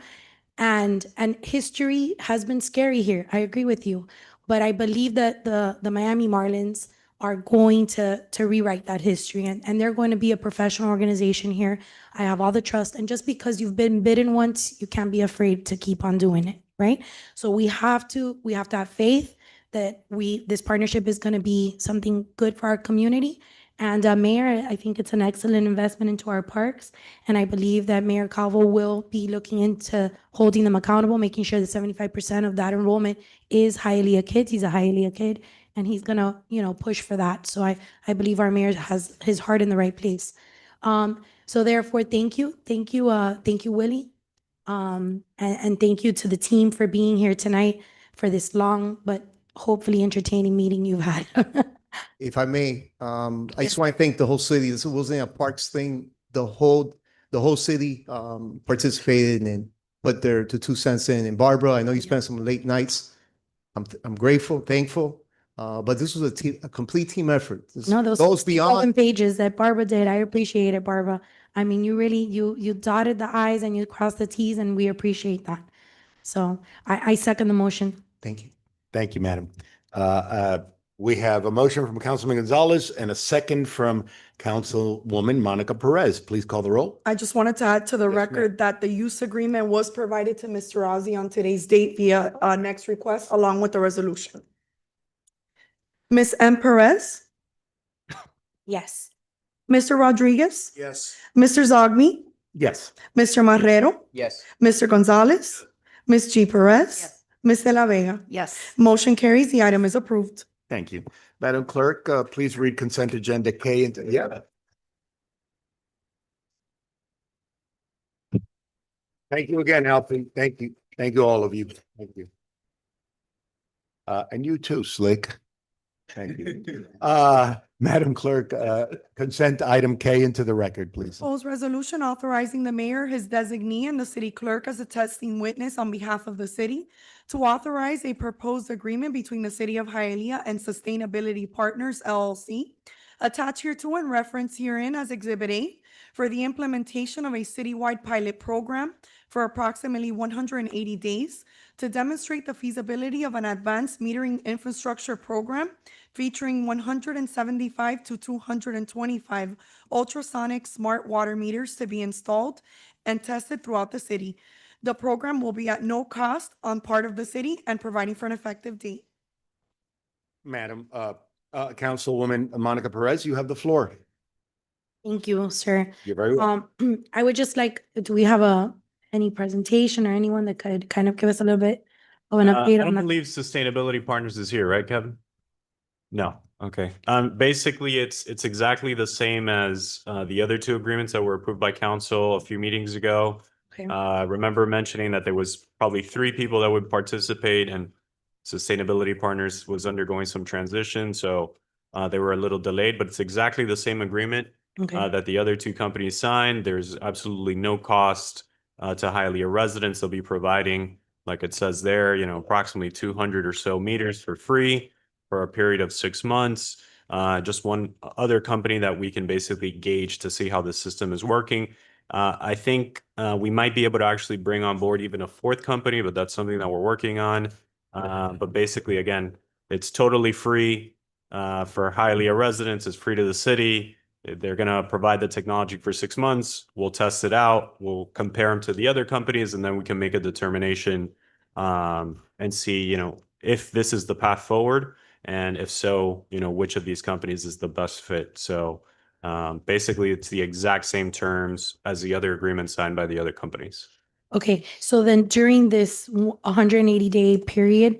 Speaker 7: And history has been scary here. I agree with you. But I believe that the Miami Marlins are going to rewrite that history, and they're going to be a professional organization here. I have all the trust. And just because you've been bitten once, you can't be afraid to keep on doing it, right? So we have to have faith that this partnership is going to be something good for our community. And Mayor, I think it's an excellent investment into our parks. And I believe that Mayor Calvo will be looking into holding them accountable, making sure that 75% of that enrollment is Hialeah kids. He's a Hialeah kid, and he's gonna, push for that. So I believe our mayor has his heart in the right place. So therefore, thank you, Willie. And thank you to the team for being here tonight for this long but hopefully entertaining meeting you've had.
Speaker 20: If I may, I just want to thank the whole city. This wasn't a parks thing. The whole city participated and put their 2 cents in. And Barbara, I know you spent some late nights. I'm grateful, thankful. But this was a complete team effort. This
Speaker 7: No, those
Speaker 20: goes
Speaker 7: 7
Speaker 20: beyond.
Speaker 7: pages that Barbara did, I appreciate it, Barbara. I mean, you really, you dotted the i's and you crossed the t's, and we appreciate that. So I second the motion.
Speaker 20: Thank you.
Speaker 1: Thank you, madam. We have a motion from Councilman Gonzalez and a second from Councilwoman Monica Perez. Please call the roll.
Speaker 2: I just wanted to add to the record that the use agreement was provided to Mr. Ozzie on today's date via next request, along with the resolution. Ms. M. Perez,
Speaker 7: Yes.
Speaker 2: Mr. Rodriguez,
Speaker 13: Yes.
Speaker 2: Mr. Zogby,
Speaker 1: Yes.
Speaker 2: Mr. Marrero,
Speaker 12: Yes.
Speaker 2: Mr. Gonzalez, Ms. G. Perez, Ms. De La Vega.
Speaker 3: Yes.
Speaker 2: Motion carries. The item is approved.
Speaker 1: Thank you. Madam Clerk, please read consent agenda K into, yeah. Thank you again, Alfie. Thank you. Thank you, all of you. Thank you. And you too, Slick. Thank you. Madam Clerk, consent item K into the record, please.
Speaker 2: Proposed resolution authorizing the mayor, his designee, and the city clerk as a testing witness on behalf of the city to authorize a proposed agreement between the city of Hialeah and Sustainability Partners LLC, attached hereto and referenced herein as Exhibit A, for the implementation of a citywide pilot program for approximately 180 days to demonstrate the feasibility of an advanced metering infrastructure program featuring 175 to 225 ultrasonic smart water meters to be installed and tested throughout the city. The program will be at no cost on part of the city and providing for an effective date.
Speaker 1: Madam, Councilwoman Monica Perez, you have the floor.
Speaker 7: Thank you, sir.
Speaker 1: You're very welcome.
Speaker 7: I would just like, do we have any presentation or anyone that could kind of give us a little bit of an
Speaker 18: I
Speaker 7: update
Speaker 18: don't
Speaker 7: on that?
Speaker 18: believe Sustainability Partners is here, right, Kevin? No. Okay. Basically, it's exactly the same as the other two agreements that were approved by council a few meetings ago.
Speaker 7: Okay.
Speaker 18: Remember mentioning that there was probably 3 people that would participate, and Sustainability Partners was undergoing some transition, so they were a little delayed. But it's exactly the same agreement
Speaker 7: Okay.
Speaker 18: that the other 2 companies signed. There's absolutely no cost to Hialeah residents. They'll be providing, like it says there, approximately 200 or so meters for free for a period of 6 months. Just one other company that we can basically gauge to see how the system is working. I think we might be able to actually bring on board even a 4th company, but that's something that we're working on. But basically, again, It's totally free for Hialeah residents. It's free to the city. They're going to provide the technology for 6 months. We'll test it out. We'll compare them to the other companies, and then we can make a determination and see, if this is the path forward. And if so, which of these companies is the best fit. So basically, it's the exact same terms as the other agreement signed by the other companies.
Speaker 7: Okay, so then during this 180-day period,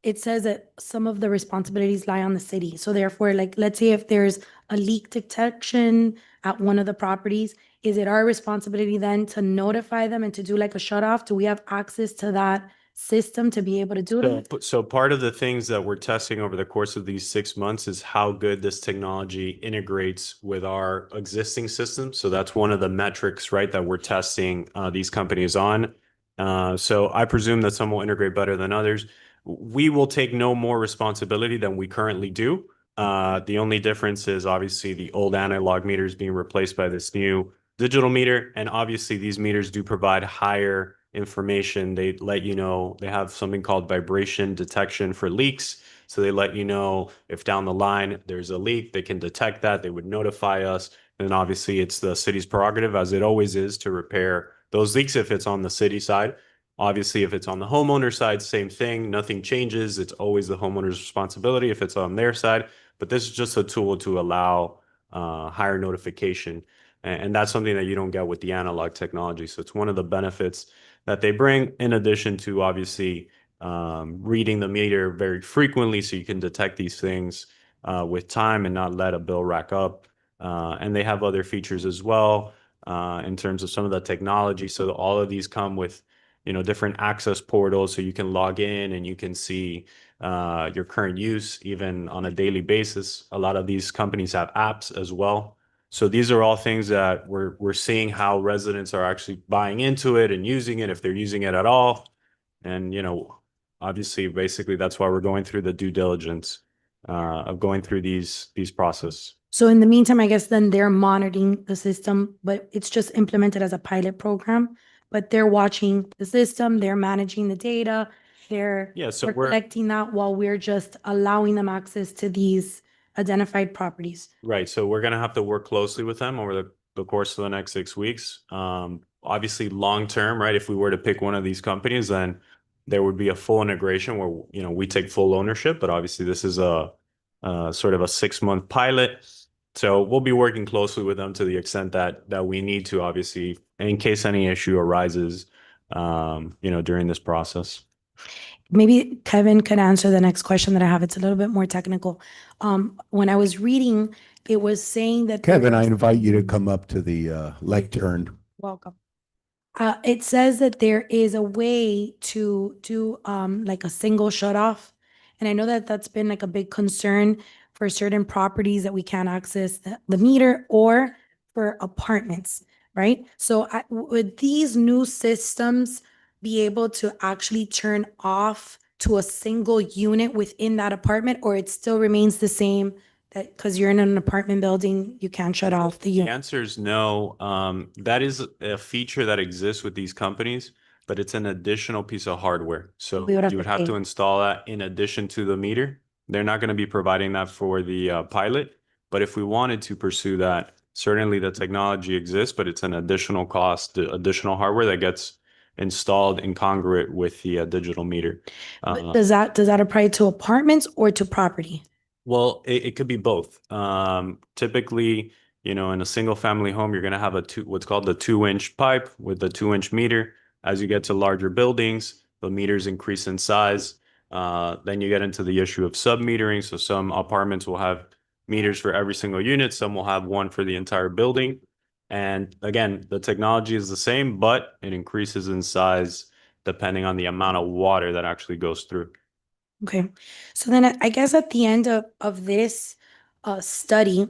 Speaker 7: it says that some of the responsibilities lie on the city. So therefore, like, let's say if there's a leak detection at one of the properties, is it our responsibility then to notify them and to do like a shut off? Do we have access to that system to be able to do that?
Speaker 18: So part of the things that we're testing over the course of these 6 months is how good this technology integrates with our existing system. So that's one of the metrics, right, that we're testing these companies on. So I presume that some will integrate better than others. We will take no more responsibility than we currently do. The only difference is obviously the old analog meters being replaced by this new digital meter. And obviously these meters do provide higher information. They let you know, they have something called vibration detection for leaks. So they let you know if down the line there's a leak, they can detect that, they would notify us. And obviously it's the city's prerogative, as it always is, to repair those leaks if it's on the city side. Obviously, if it's on the homeowner side, same thing, nothing changes. It's always the homeowner's responsibility if it's on their side. But this is just a tool to allow higher notification. And that's something that you don't get with the analog technology. So it's one of the benefits that they bring, in addition to obviously reading the meter very frequently so you can detect these things with time and not let a bill rack up. And they have other features as well in terms of some of the technology. So all of these come with different access portals, so you can log in and you can see your current use even on a daily basis. A lot of these companies have apps as well. So these are all things that we're seeing how residents are actually buying into it and using it, if they're using it at all. And, obviously, basically, that's why we're going through the due diligence of going through these process.
Speaker 7: So in the meantime, I guess then they're monitoring the system, but it's just implemented as a pilot program. But they're watching the system, they're managing the data,
Speaker 18: Yeah, so
Speaker 7: we're collecting that while we're just allowing them access to these identified properties.
Speaker 18: Right. So we're going to have to work closely with them over the course of the next 6 weeks. Obviously, long term, right? If we were to pick one of these companies, then there would be a full integration where, we take full ownership. But obviously, this is a sort of a 6-month pilot. So we'll be working closely with them to the extent that we need to, obviously, in case any issue arises, during this process.
Speaker 7: Maybe Kevin could answer the next question that I have. It's a little bit more technical. When I was reading, it was saying that.
Speaker 1: Kevin, I invite you to come up to the lectern.
Speaker 7: Welcome. It says that there is a way to do like a single shut off. And I know that that's been like a big concern for certain properties that we can't access the meter, or for apartments, right? So would these new systems be able to actually turn off to a single unit within that apartment, or it still remains the same, that because you're in an apartment building, you can't shut off the
Speaker 18: The
Speaker 7: unit?
Speaker 18: answer is no. That is a feature that exists with these companies, but it's an additional piece of hardware. So
Speaker 7: We would have
Speaker 18: you would
Speaker 7: to
Speaker 18: have
Speaker 7: pay.
Speaker 18: to install that in addition to the meter. They're not going to be providing that for the pilot, but if we wanted to pursue that, certainly the technology exists, but it's an additional cost, additional hardware that gets installed incongruent with the digital meter.
Speaker 7: But does that apply to apartments or to property?
Speaker 18: Well, it could be both. Typically, in a single family home, you're going to have what's called the 2-inch pipe with the 2-inch meter. As you get to larger buildings, the meters increase in size. Then you get into the issue of sub-metering. So some apartments will have meters for every single unit. Some will have one for the entire building. And again, the technology is the same, but it increases in size depending on the amount of water that actually goes through.
Speaker 7: Okay, so then I guess at the end of this study,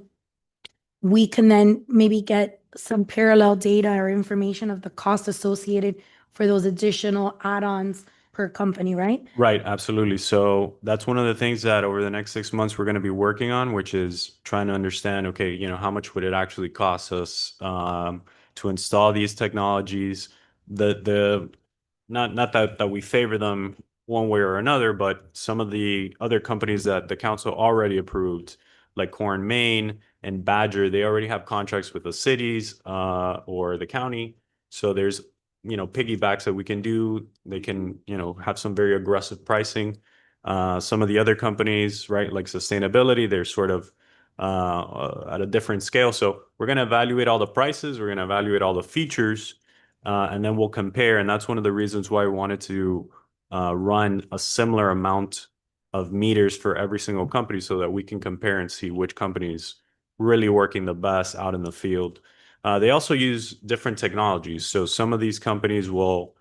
Speaker 7: we can then maybe get some parallel data or information of the cost associated for those additional add-ons per company, right?
Speaker 18: Right, absolutely. So that's one of the things that over the next 6 months we're going to be working on, which is trying to understand, okay, how much would it actually cost us to install these technologies? Not that we favor them one way or another, but some of the other companies that the council already approved, like Core and Main and Badger, they already have contracts with the cities or the county. So there's, piggybacks that we can do. They can, have some very aggressive pricing. Some of the other companies, right, like sustainability, they're sort of at a different scale. So we're going to evaluate all the prices. We're going to evaluate all the features, and then we'll compare. And that's one of the reasons why we wanted to run a similar amount of meters for every single company so that we can compare and see which company is really working the best out in the field. They also use different technologies. So some of these companies will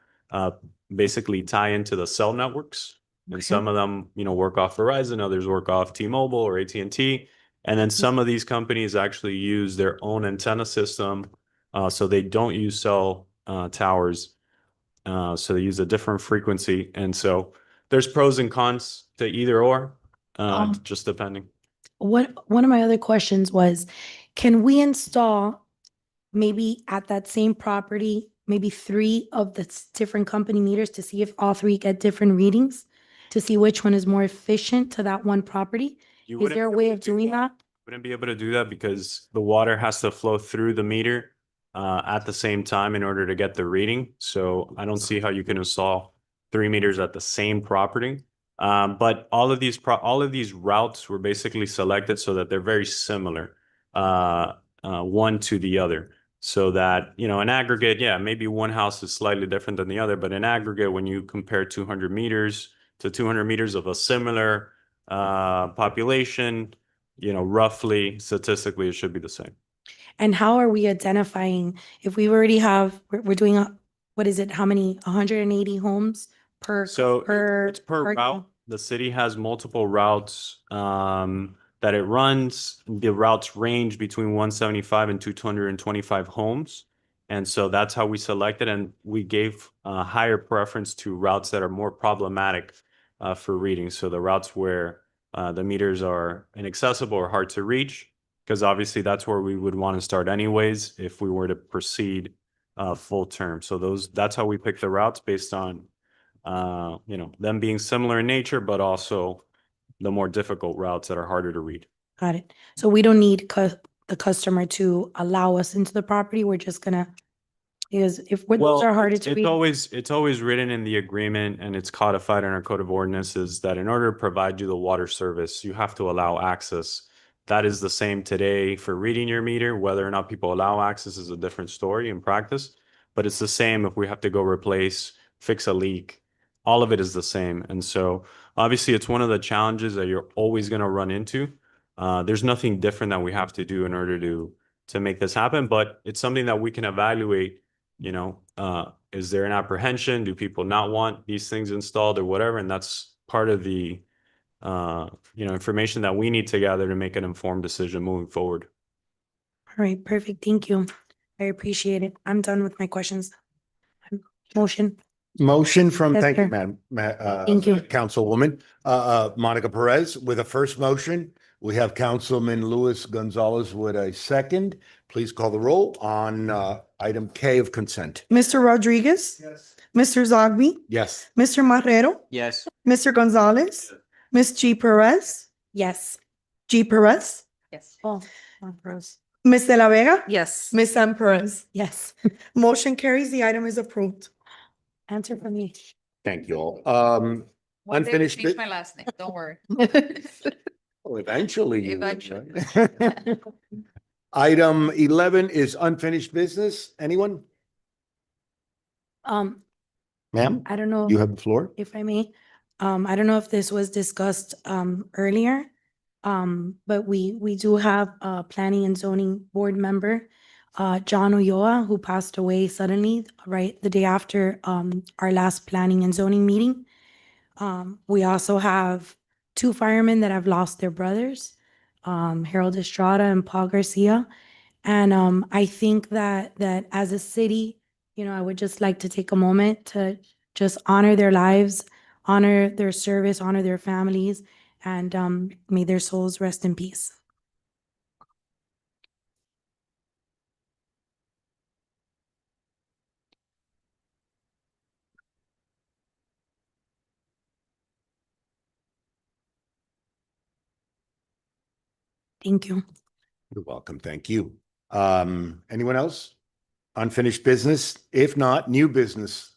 Speaker 18: basically tie into the cell networks. And some of them, work off Verizon, others work off T-Mobile or AT&T. And then some of these companies actually use their own antenna system. So they don't use cell towers. So they use a different frequency. And so there's pros and cons to either or, just depending.
Speaker 7: One of my other questions was, can we install maybe at that same property, maybe 3 of the different company meters to see if all 3 get different readings, to see which one is more efficient to that one property?
Speaker 18: You
Speaker 7: Is
Speaker 18: wouldn't
Speaker 7: there a
Speaker 18: be
Speaker 7: way
Speaker 18: able
Speaker 7: of
Speaker 18: to do
Speaker 7: doing that?
Speaker 18: Wouldn't be able to do that because the water has to flow through the meter at the same time in order to get the reading. So I don't see how you can install 3 meters at the same property. But all of these routes were basically selected so that they're very similar, one to the other. So that, in aggregate, yeah, maybe one house is slightly different than the other, but in aggregate, when you compare 200 meters to 200 meters of a similar population, roughly statistically, it should be the same.
Speaker 7: And how are we identifying if we already have, we're doing, what is it, how many, 180 homes per?
Speaker 18: So it's per route. The city has multiple routes that it runs. The routes range between 175 and 225 homes. And so that's how we selected, and we gave a higher preference to routes that are more problematic for reading. So the routes where the meters are inaccessible or hard to reach, because obviously that's where we would want to start anyways if we were to proceed full term. So that's how we pick the routes based on them being similar in nature, but also the more difficult routes that are harder to read.
Speaker 7: Got it. So we don't need the customer to allow us into the property. We're just gonna, because if those are harder to
Speaker 18: it's
Speaker 7: read.
Speaker 18: it's always written in the agreement, and it's codified in our code of ordinances that in order to provide you the water service, you have to allow access. That is the same today for reading your meter. Whether or not people allow access is a different story in practice, but it's the same if we have to go fix a leak. All of it is the same. And so obviously it's one of the challenges that you're always going to run into. There's nothing different that we have to do in order to make this happen, but it's something that we can evaluate. Is there an apprehension? Do people not want these things installed or whatever? And that's part of the information that we need to gather to make an informed decision moving forward.
Speaker 7: All right, perfect. Thank you. I appreciate it. I'm done with my questions. Motion.
Speaker 1: Motion from,
Speaker 7: Yes,
Speaker 1: thank you,
Speaker 7: sir.
Speaker 1: Madam,
Speaker 7: Thank you.
Speaker 1: Councilwoman, Monica Perez. With a first motion, we have Councilman Luis Gonzalez with a second. Please call the roll on item K of consent.
Speaker 2: Mr. Rodriguez?
Speaker 1: Yes.
Speaker 2: Mr. Zogby?
Speaker 1: Yes.
Speaker 2: Mr. Marrero?
Speaker 5: Yes.
Speaker 2: Mr. Gonzalez? Ms. G. Perez?
Speaker 7: Yes.
Speaker 2: G. Perez?
Speaker 3: Yes.
Speaker 7: Oh, Rose.
Speaker 2: Ms. De La Vega?
Speaker 3: Yes.
Speaker 2: Ms. M. Perez?
Speaker 7: Yes.
Speaker 2: Motion carries. The item is approved.
Speaker 7: Answer for me.
Speaker 1: Thank you all.
Speaker 3: One day
Speaker 1: Unfinished.
Speaker 3: change my last name, don't worry.
Speaker 1: Oh, eventually. you will,
Speaker 3: Eventually.
Speaker 1: right? Item 11 is unfinished business. Anyone? Ma'am,
Speaker 7: I don't know.
Speaker 1: you have the floor.
Speaker 7: If I may. I don't know if this was discussed earlier. But we do have a planning and zoning board member, John Ulloa, who passed away suddenly, right the day after our last planning and zoning meeting. We also have 2 firemen that have lost their brothers, Harold Estrada and Paul Garcia. And I think that as a city, I would just like to take a moment to just honor their lives, honor their service, honor their families, and may their souls rest in peace. Thank you.
Speaker 1: You're welcome. Thank you. Anyone else? Unfinished business? If not, new business.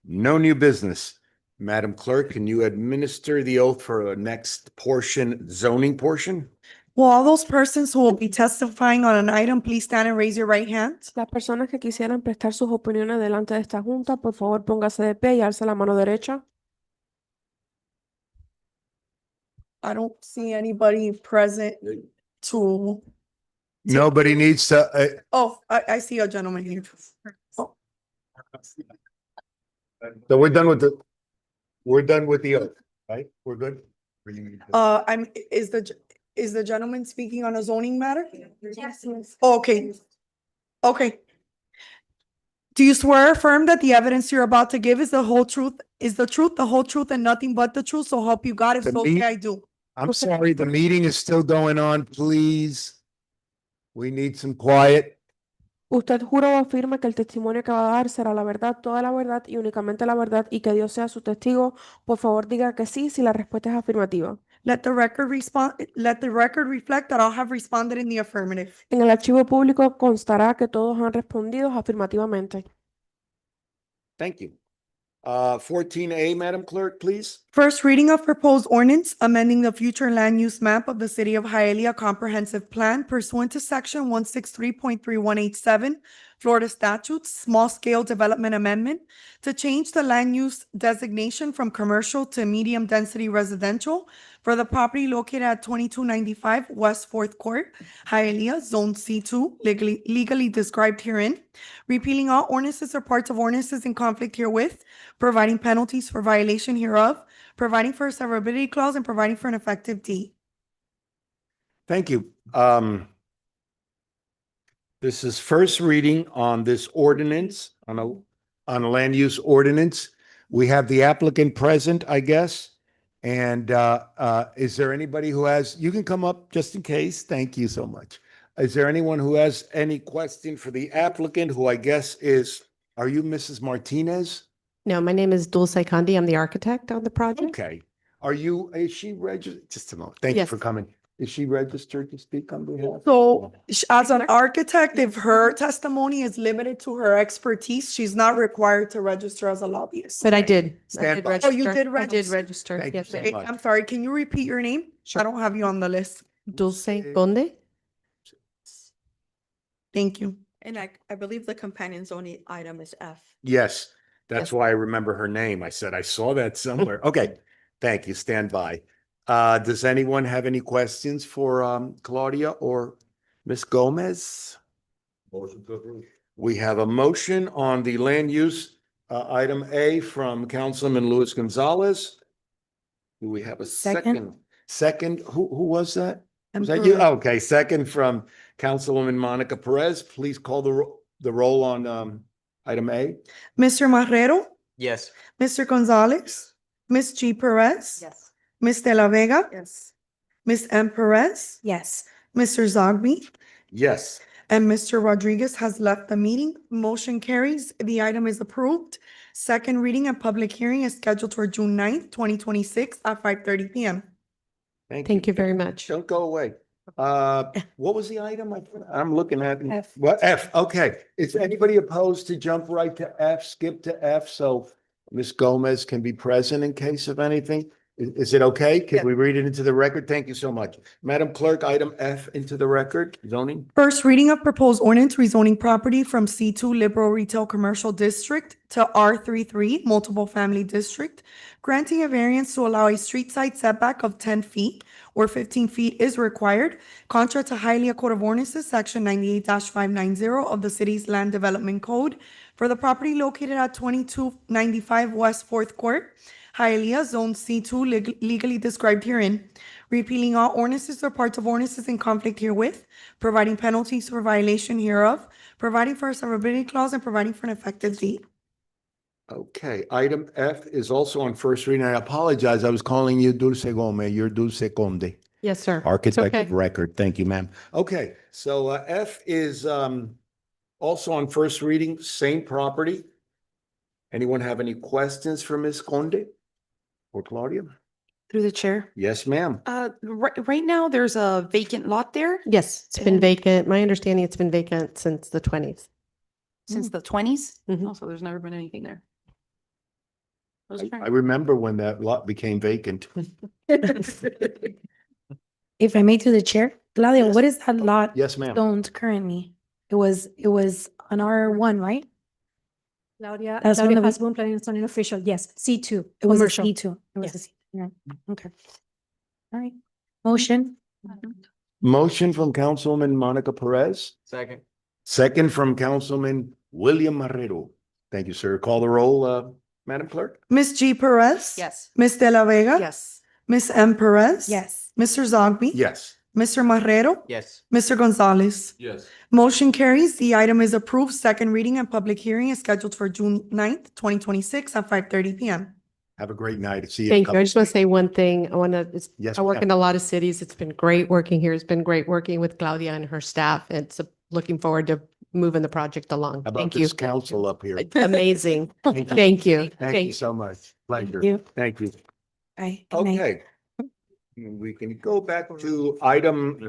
Speaker 1: No new business. Madam Clerk, can you administer the oath for the next portion, zoning portion?
Speaker 2: Will all those persons who will be testifying on an item, please stand and raise your right hand?
Speaker 4: Las personas que quisieran prestar sus opiniones delante de esta junta, por favor póngase de pie y alce la mano derecha.
Speaker 2: I don't see anybody present to,
Speaker 1: Nobody needs to,
Speaker 2: oh, I see a gentleman here. Oh,
Speaker 1: so we're done with the oath, right? We're good?
Speaker 2: is the gentleman speaking on a zoning matter? Yes. Okay. Okay. Do you swear or affirm that the evidence you're about to give is the whole truth, the whole truth, and nothing but the truth? So help you God, if
Speaker 1: The
Speaker 2: so
Speaker 1: me-
Speaker 2: say I do.
Speaker 1: I'm sorry, the meeting is still going on, please. We need some quiet.
Speaker 4: Usted jura o afirma que el testimonio que va a dar será la verdad, toda la verdad y únicamente la verdad y que Dios sea su testigo. Por favor, diga que sí si la respuesta es afirmativa.
Speaker 2: Let the record reflect that all have responded in the affirmative.
Speaker 4: En el archivo público constará que todos han respondido afirmativamente.
Speaker 1: Thank you. 14A, Madam Clerk, please.
Speaker 2: First reading of proposed ordinance amending the future land use map of the city of Hialeah Comprehensive Plan pursuant to section 163.3187 Florida statutes, small scale development amendment to change the land use designation from commercial to medium density residential for the property located at 2295 West Fourth Court, Hialeah, Zone C2, legally described herein, repealing all ordinances or parts of ordinances in conflict herewith, providing penalties for violation hereof, providing for a severability clause, and providing for an effective date.
Speaker 1: Thank you. This is first reading on this ordinance, on a land use ordinance. We have the applicant present, I guess. And is there anybody who has, you can come up just in case. Thank you so much. Is there anyone who has any question for the applicant, who I guess is, are you Mrs. Martinez?
Speaker 22: No, my name is Dulce Kandi. I'm the architect on the project.
Speaker 1: Okay. Is she registered? Just a moment. Thank you
Speaker 22: Yes.
Speaker 1: for coming. Is she registered to speak on behalf?
Speaker 2: So as an architect, if her testimony is limited to her expertise, she's not required to register as a lobbyist.
Speaker 22: But I did.
Speaker 1: Stand by.
Speaker 2: Oh, you did
Speaker 22: I did
Speaker 2: register.
Speaker 22: register.
Speaker 1: Thank you
Speaker 22: Yes,
Speaker 1: so
Speaker 22: I
Speaker 2: Okay,
Speaker 22: did.
Speaker 1: much.
Speaker 2: I'm sorry, can you repeat your name? I don't have you on the list.
Speaker 22: Dulce Conde.
Speaker 2: Thank you.
Speaker 3: And I believe the companion zoning item is F.
Speaker 1: Yes, that's
Speaker 22: Yes.
Speaker 1: why I remember her name. I said, I saw that somewhere. Okay, thank you. Stand by. Does anyone have any questions for Claudia or Ms. Gomez? We have a motion on the land use item A from Councilman Luis Gonzalez. Do we have a second? Second, who was that? Was that you? Okay, second from Councilwoman Monica Perez. Please call the roll on item A.
Speaker 2: Mr. Marrero,
Speaker 12: Yes.
Speaker 2: Mr. Gonzalez, Ms. G. Perez,
Speaker 3: Yes.
Speaker 2: Ms. De La Vega,
Speaker 3: Yes.
Speaker 2: Ms. M. Perez,
Speaker 7: Yes.
Speaker 2: Mr. Zogby,
Speaker 1: Yes.
Speaker 2: and Mr. Rodriguez has left the meeting. Motion carries. The item is approved. Second reading and public hearing is scheduled for June 9th, 2026 at 5:30 PM.
Speaker 22: Thank you very much.
Speaker 1: Don't go away. What was the item? I'm looking at.
Speaker 2: F.
Speaker 1: What, F, okay. Is anybody opposed to jump right to F, skip to F, so Ms. Gomez can be present in case of anything? Is it okay? Can we read it into the record? Thank you so much. Madam Clerk, item F into the record, zoning.
Speaker 2: First reading of proposed ordinance rezoning property from C2 Liberal Retail Commercial District to R33 Multiple Family District, granting a variance to allow a street side setback of 10 feet where 15 feet is required, contrary to Hialeah Code of Ordinances, Section 98-590 of the city's Land Development Code for the property located at 2295 West Fourth Court, Hialeah, Zone C2, legally described herein, repealing all ordinances or parts of ordinances in conflict herewith, providing penalties for violation hereof, providing for a severability clause, and providing for an effective date.
Speaker 1: Okay, item F is also on first reading. I apologize. I was calling you Dulce Gomez. You're Dulce Conde.
Speaker 22: Yes, sir. It's
Speaker 1: Architect
Speaker 22: okay.
Speaker 1: of record. Thank you, ma'am. Okay, so F is also on first reading, same property. Anyone have any questions for Ms. Conde or Claudia?
Speaker 3: Through the chair.
Speaker 1: Yes, ma'am.
Speaker 3: Right now, there's a vacant lot there
Speaker 22: Yes, it's been
Speaker 3: And-
Speaker 22: vacant. My understanding, it's been vacant since the 20s.
Speaker 3: since the 20s.
Speaker 22: Mhm.
Speaker 3: Oh, so there's never been anything there.
Speaker 1: I remember when that lot became vacant.
Speaker 7: If I may, through the chair, Claudia, what is that lot
Speaker 1: Yes, ma'am.
Speaker 7: zoned currently? It was an R1, right?
Speaker 9: Claudia,
Speaker 7: That's one
Speaker 9: Claudia
Speaker 7: that we-
Speaker 9: has been planning zoning official, yes, C2.
Speaker 7: It was a
Speaker 9: commercial.
Speaker 7: C2. It was a
Speaker 9: Yes.
Speaker 7: C, yeah, okay. All right, motion.
Speaker 1: Motion from Councilwoman Monica Perez,
Speaker 12: Second.
Speaker 1: second from Councilman William Marrero. Thank you, sir. Call the roll, Madam Clerk.
Speaker 2: Ms. G. Perez?
Speaker 3: Yes.
Speaker 2: Ms. De La Vega?
Speaker 3: Yes.
Speaker 2: Ms. M. Perez?
Speaker 7: Yes.
Speaker 2: Mr. Zogby?
Speaker 1: Yes.
Speaker 2: Mr. Marrero?
Speaker 12: Yes.
Speaker 2: Mr. Gonzalez?
Speaker 21: Yes.
Speaker 2: Motion carries. The item is approved. Second reading and public hearing is scheduled for June 9th, 2026 at 5:30 PM.
Speaker 1: Have a great night. See you. in a
Speaker 22: Thank you.
Speaker 1: couple-
Speaker 22: I just want to say one thing.
Speaker 1: Yes,
Speaker 22: I work
Speaker 1: ma'am.
Speaker 22: in a lot of cities. It's been great working here. It's been great working with Claudia and her staff. Looking forward to moving the project along.
Speaker 1: How about
Speaker 22: Thank you.
Speaker 1: this council up here?
Speaker 22: Amazing. Thank you.
Speaker 1: Thank you so much. Pleasure.
Speaker 7: you.
Speaker 1: Thank you.
Speaker 7: Bye. Good night.
Speaker 1: Okay. We can go back to item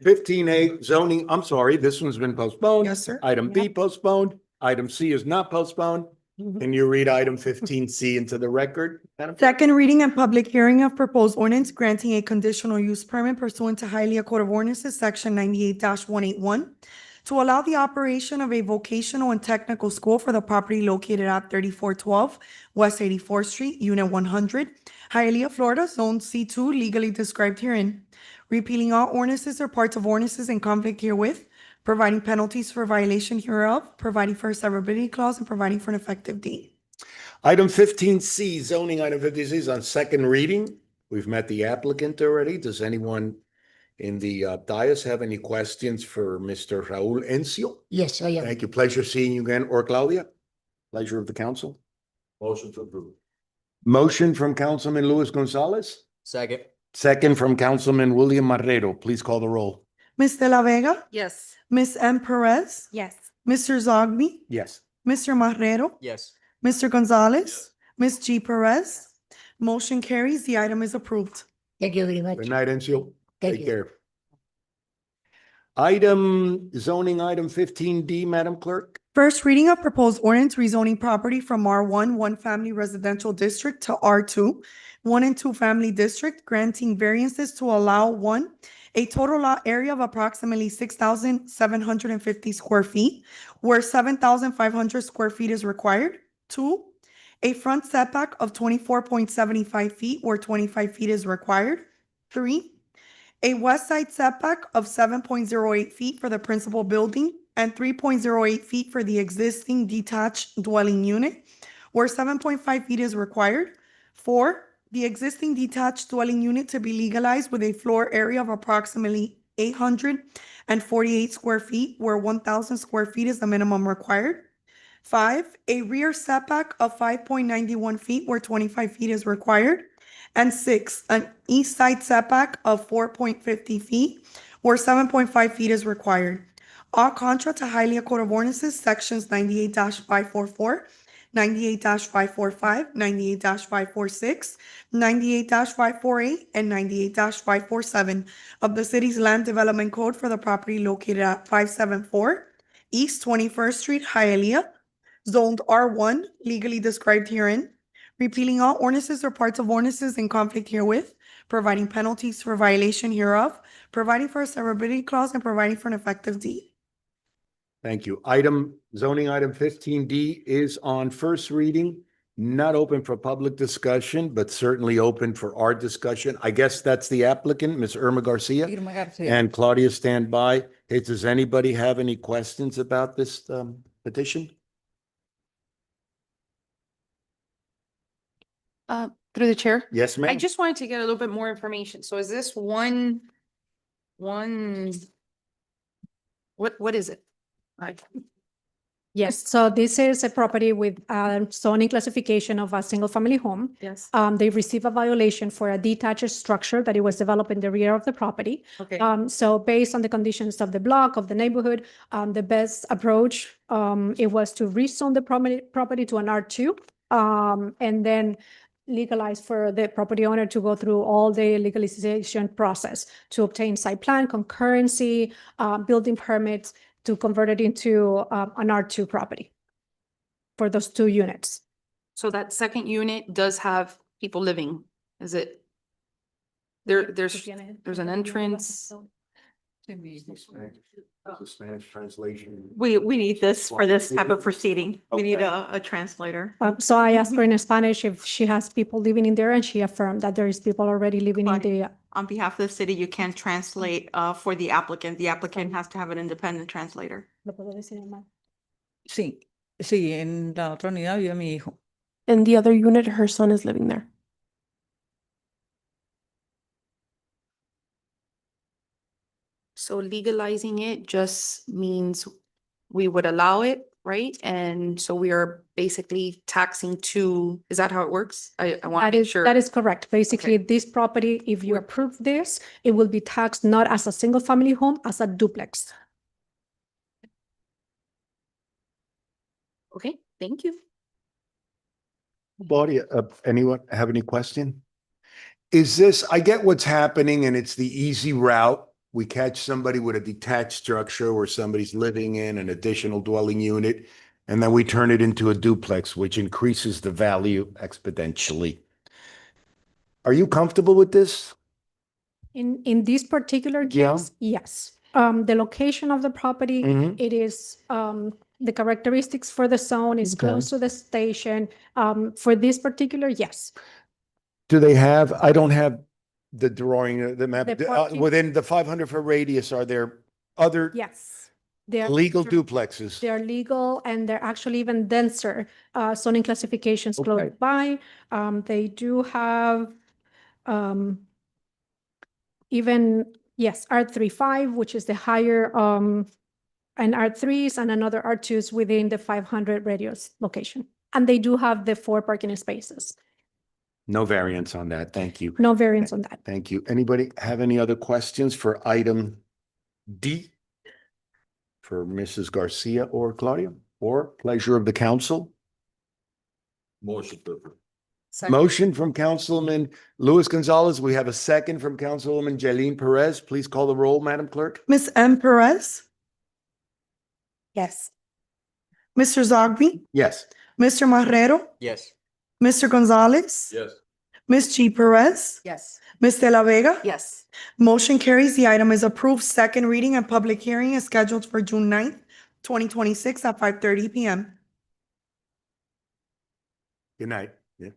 Speaker 1: 15A zoning. I'm sorry, this one's been postponed.
Speaker 2: Yes, sir.
Speaker 1: Item B postponed. Item C is not postponed. Can you read item 15C into the record? Madam Clerk?
Speaker 2: Second reading and public hearing of proposed ordinance granting a conditional use permit pursuant to Hialeah Code of Ordinances, section 98-181, to allow the operation of a vocational and technical school for the property located at 3412 West 84th Street, Unit 100, Hialeah, Florida, Zone C2, legally described herein, repealing all ordinances or parts of ordinances in conflict herewith, providing penalties for violation hereof, providing for a severability clause, and providing for an effective date.
Speaker 1: Item 15C, zoning item 15C is on second reading. We've met the applicant already. Does anyone in the dais have any questions for Mr. Raul Encio?
Speaker 14: Yes, I am.
Speaker 1: Thank you. Pleasure seeing you again. Or Claudia? Pleasure of the council.
Speaker 21: Motion to approve.
Speaker 1: Motion from Councilman Luis Gonzalez,
Speaker 12: Second.
Speaker 1: second from Councilman William Marrero. Please call the roll.
Speaker 2: Ms. De La Vega?
Speaker 3: Yes.
Speaker 2: Ms. M. Perez?
Speaker 9: Yes.
Speaker 2: Mr. Zogby?
Speaker 1: Yes.
Speaker 2: Mr. Marrero?
Speaker 12: Yes.
Speaker 2: Mr. Gonzalez? Ms. G. Perez? Motion carries. The item is approved.
Speaker 14: Thank you very much.
Speaker 1: Good night, Encio.
Speaker 14: Thank
Speaker 1: Take
Speaker 14: you.
Speaker 1: care. Zoning item 15D, Madam Clerk.
Speaker 2: First reading of proposed ordinance rezoning property from R1, one family residential district to R2, 1 and 2 family district, granting variances to allow one, a total lot area of approximately 6,750 square feet, where 7,500 square feet is required. 2, a front setback of 24.75 feet, where 25 feet is required. 3, a west side setback of 7.08 feet for the principal building and 3.08 feet for the existing detached dwelling unit, where 7.5 feet is required. 4, the existing detached dwelling unit to be legalized with a floor area of approximately 848 square feet, where 1,000 square feet is the minimum required. 5, a rear setback of 5.91 feet, where 25 feet is required. And 6, an east side setback of 4.50 feet, where 7.5 feet is required. All contrary to Hialeah Code of Ordinances, sections 98-544, 98-545, 98-546, 98-548, and 98-547 of the city's Land Development Code for the property located at 574 East 21st Street, Hialeah, zoned R1, legally described herein, repealing all ordinances or parts of ordinances in conflict herewith, providing penalties for violation hereof, providing for a severability clause, and providing for an effective date.
Speaker 1: Thank you. Zoning item 15D is on first reading, not open for public discussion, but certainly open for our discussion. I guess that's the applicant, Ms. Irma Garcia. And Claudia, stand by. Hey, does anybody have any questions about this petition?
Speaker 3: Through the chair.
Speaker 1: Yes, ma'am.
Speaker 3: I just wanted to get a little bit more information. So is this one, what is it?
Speaker 9: Yes, so this is a property with zoning classification of a single-family home.
Speaker 3: Yes.
Speaker 9: They received a violation for a detached structure that it was developed in the rear of the property.
Speaker 3: Okay.
Speaker 9: So based on the conditions of the block, of the neighborhood, the best approach, it was to rezone the property to an R2. And then legalized for the property owner to go through all the legalization process to obtain site plan, concurrency, building permits to convert it into an R2 property for those 2 units.
Speaker 3: So that second unit does have people living, is it? There's an entrance.
Speaker 1: Spanish translation.
Speaker 14: We need this for this type of proceeding. We need a translator.
Speaker 9: So I asked her in Spanish if she has people living in there, and she affirmed that there is people already living in the.
Speaker 14: On behalf of the city, you can translate for the applicant. The applicant has to have an independent translator.
Speaker 15: Sí, sí, en la otra unidad vive mi hijo.
Speaker 4: In the other unit, her son is living there.
Speaker 3: So legalizing it just means we would allow it, right? And so we are basically taxing is that how it works? I want to make sure.
Speaker 9: That is correct. Basically, this property, if you approve this, it will be taxed not as a single family home, as a duplex.
Speaker 3: Okay, thank you.
Speaker 1: Claudia, anyone have any question? Is this, I get what's happening and it's the easy route. We catch somebody with a detached structure where somebody's living in an additional dwelling unit, and then we turn it into a duplex, which increases the value exponentially. Are you comfortable with this?
Speaker 9: In this particular
Speaker 1: Yeah.
Speaker 9: case, yes. The location of the property,
Speaker 1: Mhm.
Speaker 9: it is, the characteristics for the zone is
Speaker 1: Okay.
Speaker 9: close to the station. For this particular, yes.
Speaker 1: Do they have, I don't have the drawing, the map,
Speaker 9: The parking-
Speaker 1: within the 500-foot radius, are there other
Speaker 9: Yes. They are
Speaker 1: legal duplexes?
Speaker 9: They're legal, and they're actually even denser, zoning classifications close
Speaker 1: Okay.
Speaker 9: by. They do have, even, yes, R35, which is the higher, and R3s and another R2s within the 500 radius location. And they do have the 4 parking spaces.
Speaker 1: No variance on that. Thank you.
Speaker 9: No variance on that.
Speaker 1: Thank you. Anybody have any other questions for item D? For Mrs. Garcia or Claudia, or pleasure of the council?
Speaker 21: Motion to approve.
Speaker 1: Motion from Councilman Luis Gonzalez. We have a second from Councilwoman Jailene Perez. Please call the roll, Madam Clerk.
Speaker 2: Ms. M. Perez,
Speaker 7: Yes.
Speaker 2: Mr. Zogby,
Speaker 1: Yes.
Speaker 2: Mr. Marrero,
Speaker 12: Yes.
Speaker 2: Mr. Gonzalez,
Speaker 21: Yes.
Speaker 2: Ms. G. Perez,
Speaker 3: Yes.
Speaker 2: Ms. De La Vega.
Speaker 3: Yes.
Speaker 2: Motion carries. The item is approved. Second reading and public hearing is scheduled for June 9th, 2026 at 5:30 PM.
Speaker 1: Good night. Yeah.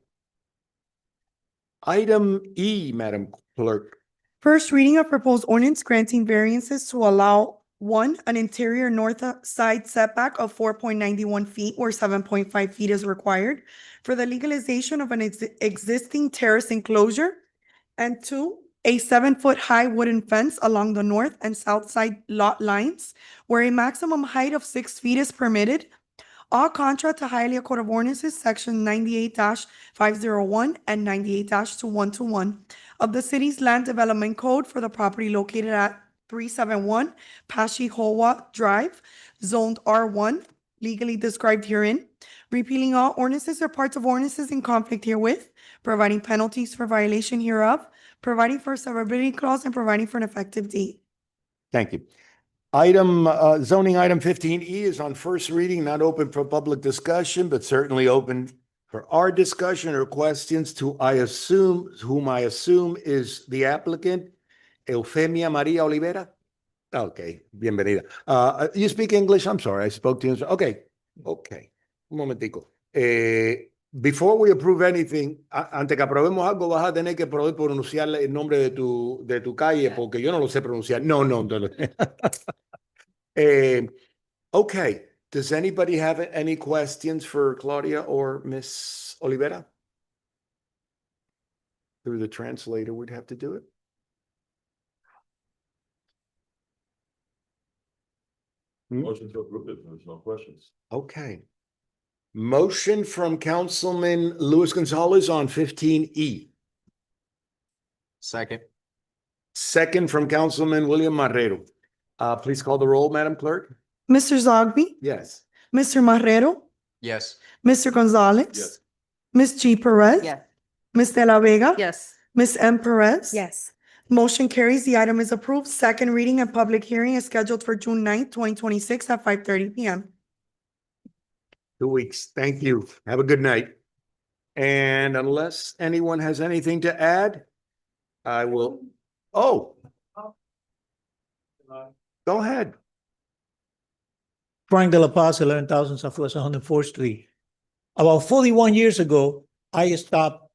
Speaker 1: Item E, Madam Clerk.
Speaker 2: First reading of proposed ordinance granting variances to allow an interior north side setback of 4.91 feet where 7.5 feet is required for the legalization of an existing terrace enclosure, and 2, a 7-foot high wooden fence along the north and south side lot lines where a maximum height of 6 feet is permitted, all contrary to Hialeah Code of Ordinances, section 98-501 and 98-2121 of the city's land development code for the property located at 371 Pashihowa Drive, zoned R1, legally described herein, repealing all ordinances or parts of ordinances in conflict herewith, providing penalties for violation hereof, providing for a severability clause, and providing for an effective date.
Speaker 1: Thank you. Zoning item 15E is on first reading, not open for public discussion, but certainly open for our discussion or questions to, whom I assume is the applicant, Eufemia Maria Olivera. Okay, bienvenida. You speak English? I'm sorry, I spoke to you. Okay, un momentico. Before we approve anything, antes que aprobemos algo, vas a tener que pronunciar el nombre de tu calle, porque yo no lo sé pronunciar. No. Okay, does anybody have any questions for Claudia or Miss Olivera? Through the translator, we'd have to do it.
Speaker 21: Motion to approve it. There's no questions.
Speaker 1: Okay. Motion from Councilman Luis Gonzalez on 15E.
Speaker 12: Second.
Speaker 1: Second from Councilman William Marrero. Please call the roll, Madam Clerk.
Speaker 2: Mr. Zogby,
Speaker 1: Yes.
Speaker 2: Mr. Marrero,
Speaker 12: Yes.
Speaker 2: Mr. Gonzalez,
Speaker 21: Yes.
Speaker 2: Ms. G. Perez,
Speaker 14: Yes.
Speaker 2: Ms. De La Vega?
Speaker 3: Yes.
Speaker 2: Ms. M. Perez?
Speaker 7: Yes.
Speaker 2: Motion carries. The item is approved. Second reading and public hearing is scheduled for June 9th, 2026 at 5:30 PM.
Speaker 1: 2 weeks. Thank you. Have a good night. And unless anyone has anything to add, I will, oh. Go ahead.
Speaker 16: Frank de la Paz, 11,000 Southwest 104th Street. About 41 years ago, I stopped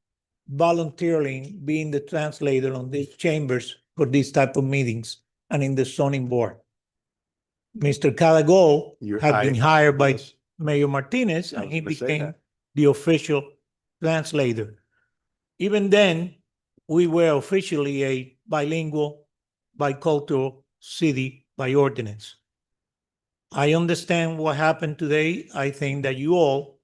Speaker 16: volunteering being the translator on these chambers for these type of meetings and in the zoning board. Mr. Cadago had been hired by Mayor Martinez and he
Speaker 1: gonna say
Speaker 16: became
Speaker 1: that.
Speaker 16: the official translator. Even then, we were officially a bilingual, bicultural city by ordinance. I understand what happened today. I think that you all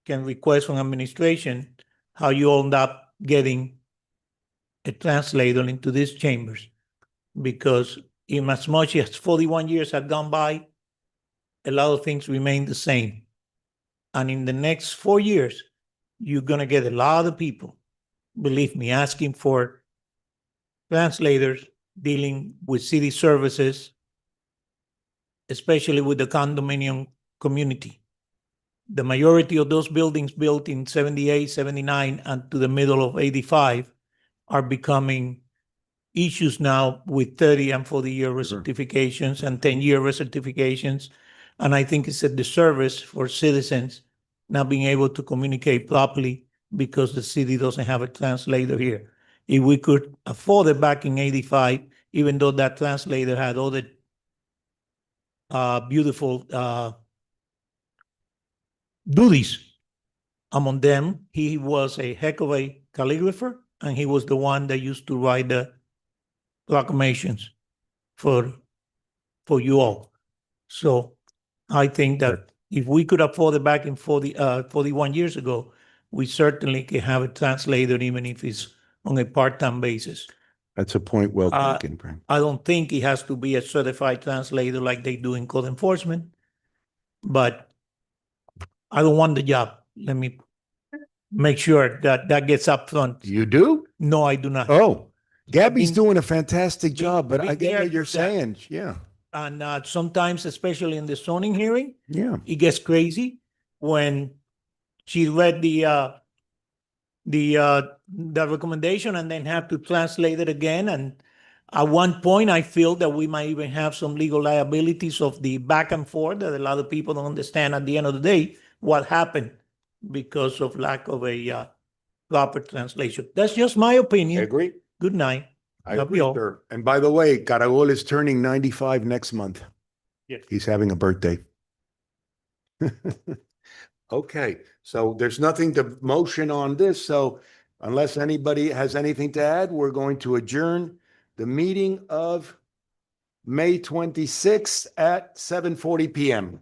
Speaker 16: can request from administration how you end up getting a translator into these chambers. Because in as much as 41 years have gone by, a lot of things remain the same. And in the next 4 years, you're gonna get a lot of people, believe me, asking for translators dealing with city services, especially with the condominium community. The majority of those buildings built in 78, 79, and to the middle of 85 are becoming issues now with 30 and 40-year recertifications and 10-year recertifications. And I think it's a disservice for citizens not being able to communicate properly because the city doesn't have a translator here. If we could afford it back in 85, even though that translator had all the beautiful duties. Among them, he was a heck of a calligrapher, and he was the one that used to write the proclamations for you all. So I think that if we could afford it back in 41 years ago, we certainly can have a translator, even if it's on a part-time basis.
Speaker 1: That's a point well taken, Frank.
Speaker 16: I don't think he has to be a certified translator like they do in code enforcement, but I don't want the job. Let me make sure that that gets up front.
Speaker 1: You do?
Speaker 16: No, I do not.
Speaker 1: Oh, Gabby's doing a fantastic job, but I get what you're
Speaker 16: that.
Speaker 1: saying. Yeah.
Speaker 16: And sometimes, especially in the zoning hearing,
Speaker 1: Yeah.
Speaker 16: it gets crazy when she read the recommendation and then have to translate it again. And at one point, I feel that we might even have some legal liabilities of the back and forth that a lot of people don't understand at the end of the day what happened because of lack of a proper translation. That's just my opinion.
Speaker 1: I agree.
Speaker 16: Good night.
Speaker 1: I
Speaker 16: Love
Speaker 1: agree,
Speaker 16: you all.
Speaker 1: sir. And by the way, Caragol is turning 95 next month.
Speaker 16: Yes.
Speaker 1: He's having a birthday. Okay, so there's nothing to motion on this, so unless anybody has anything to add, we're going to adjourn the meeting of May 26th at 7:40 PM.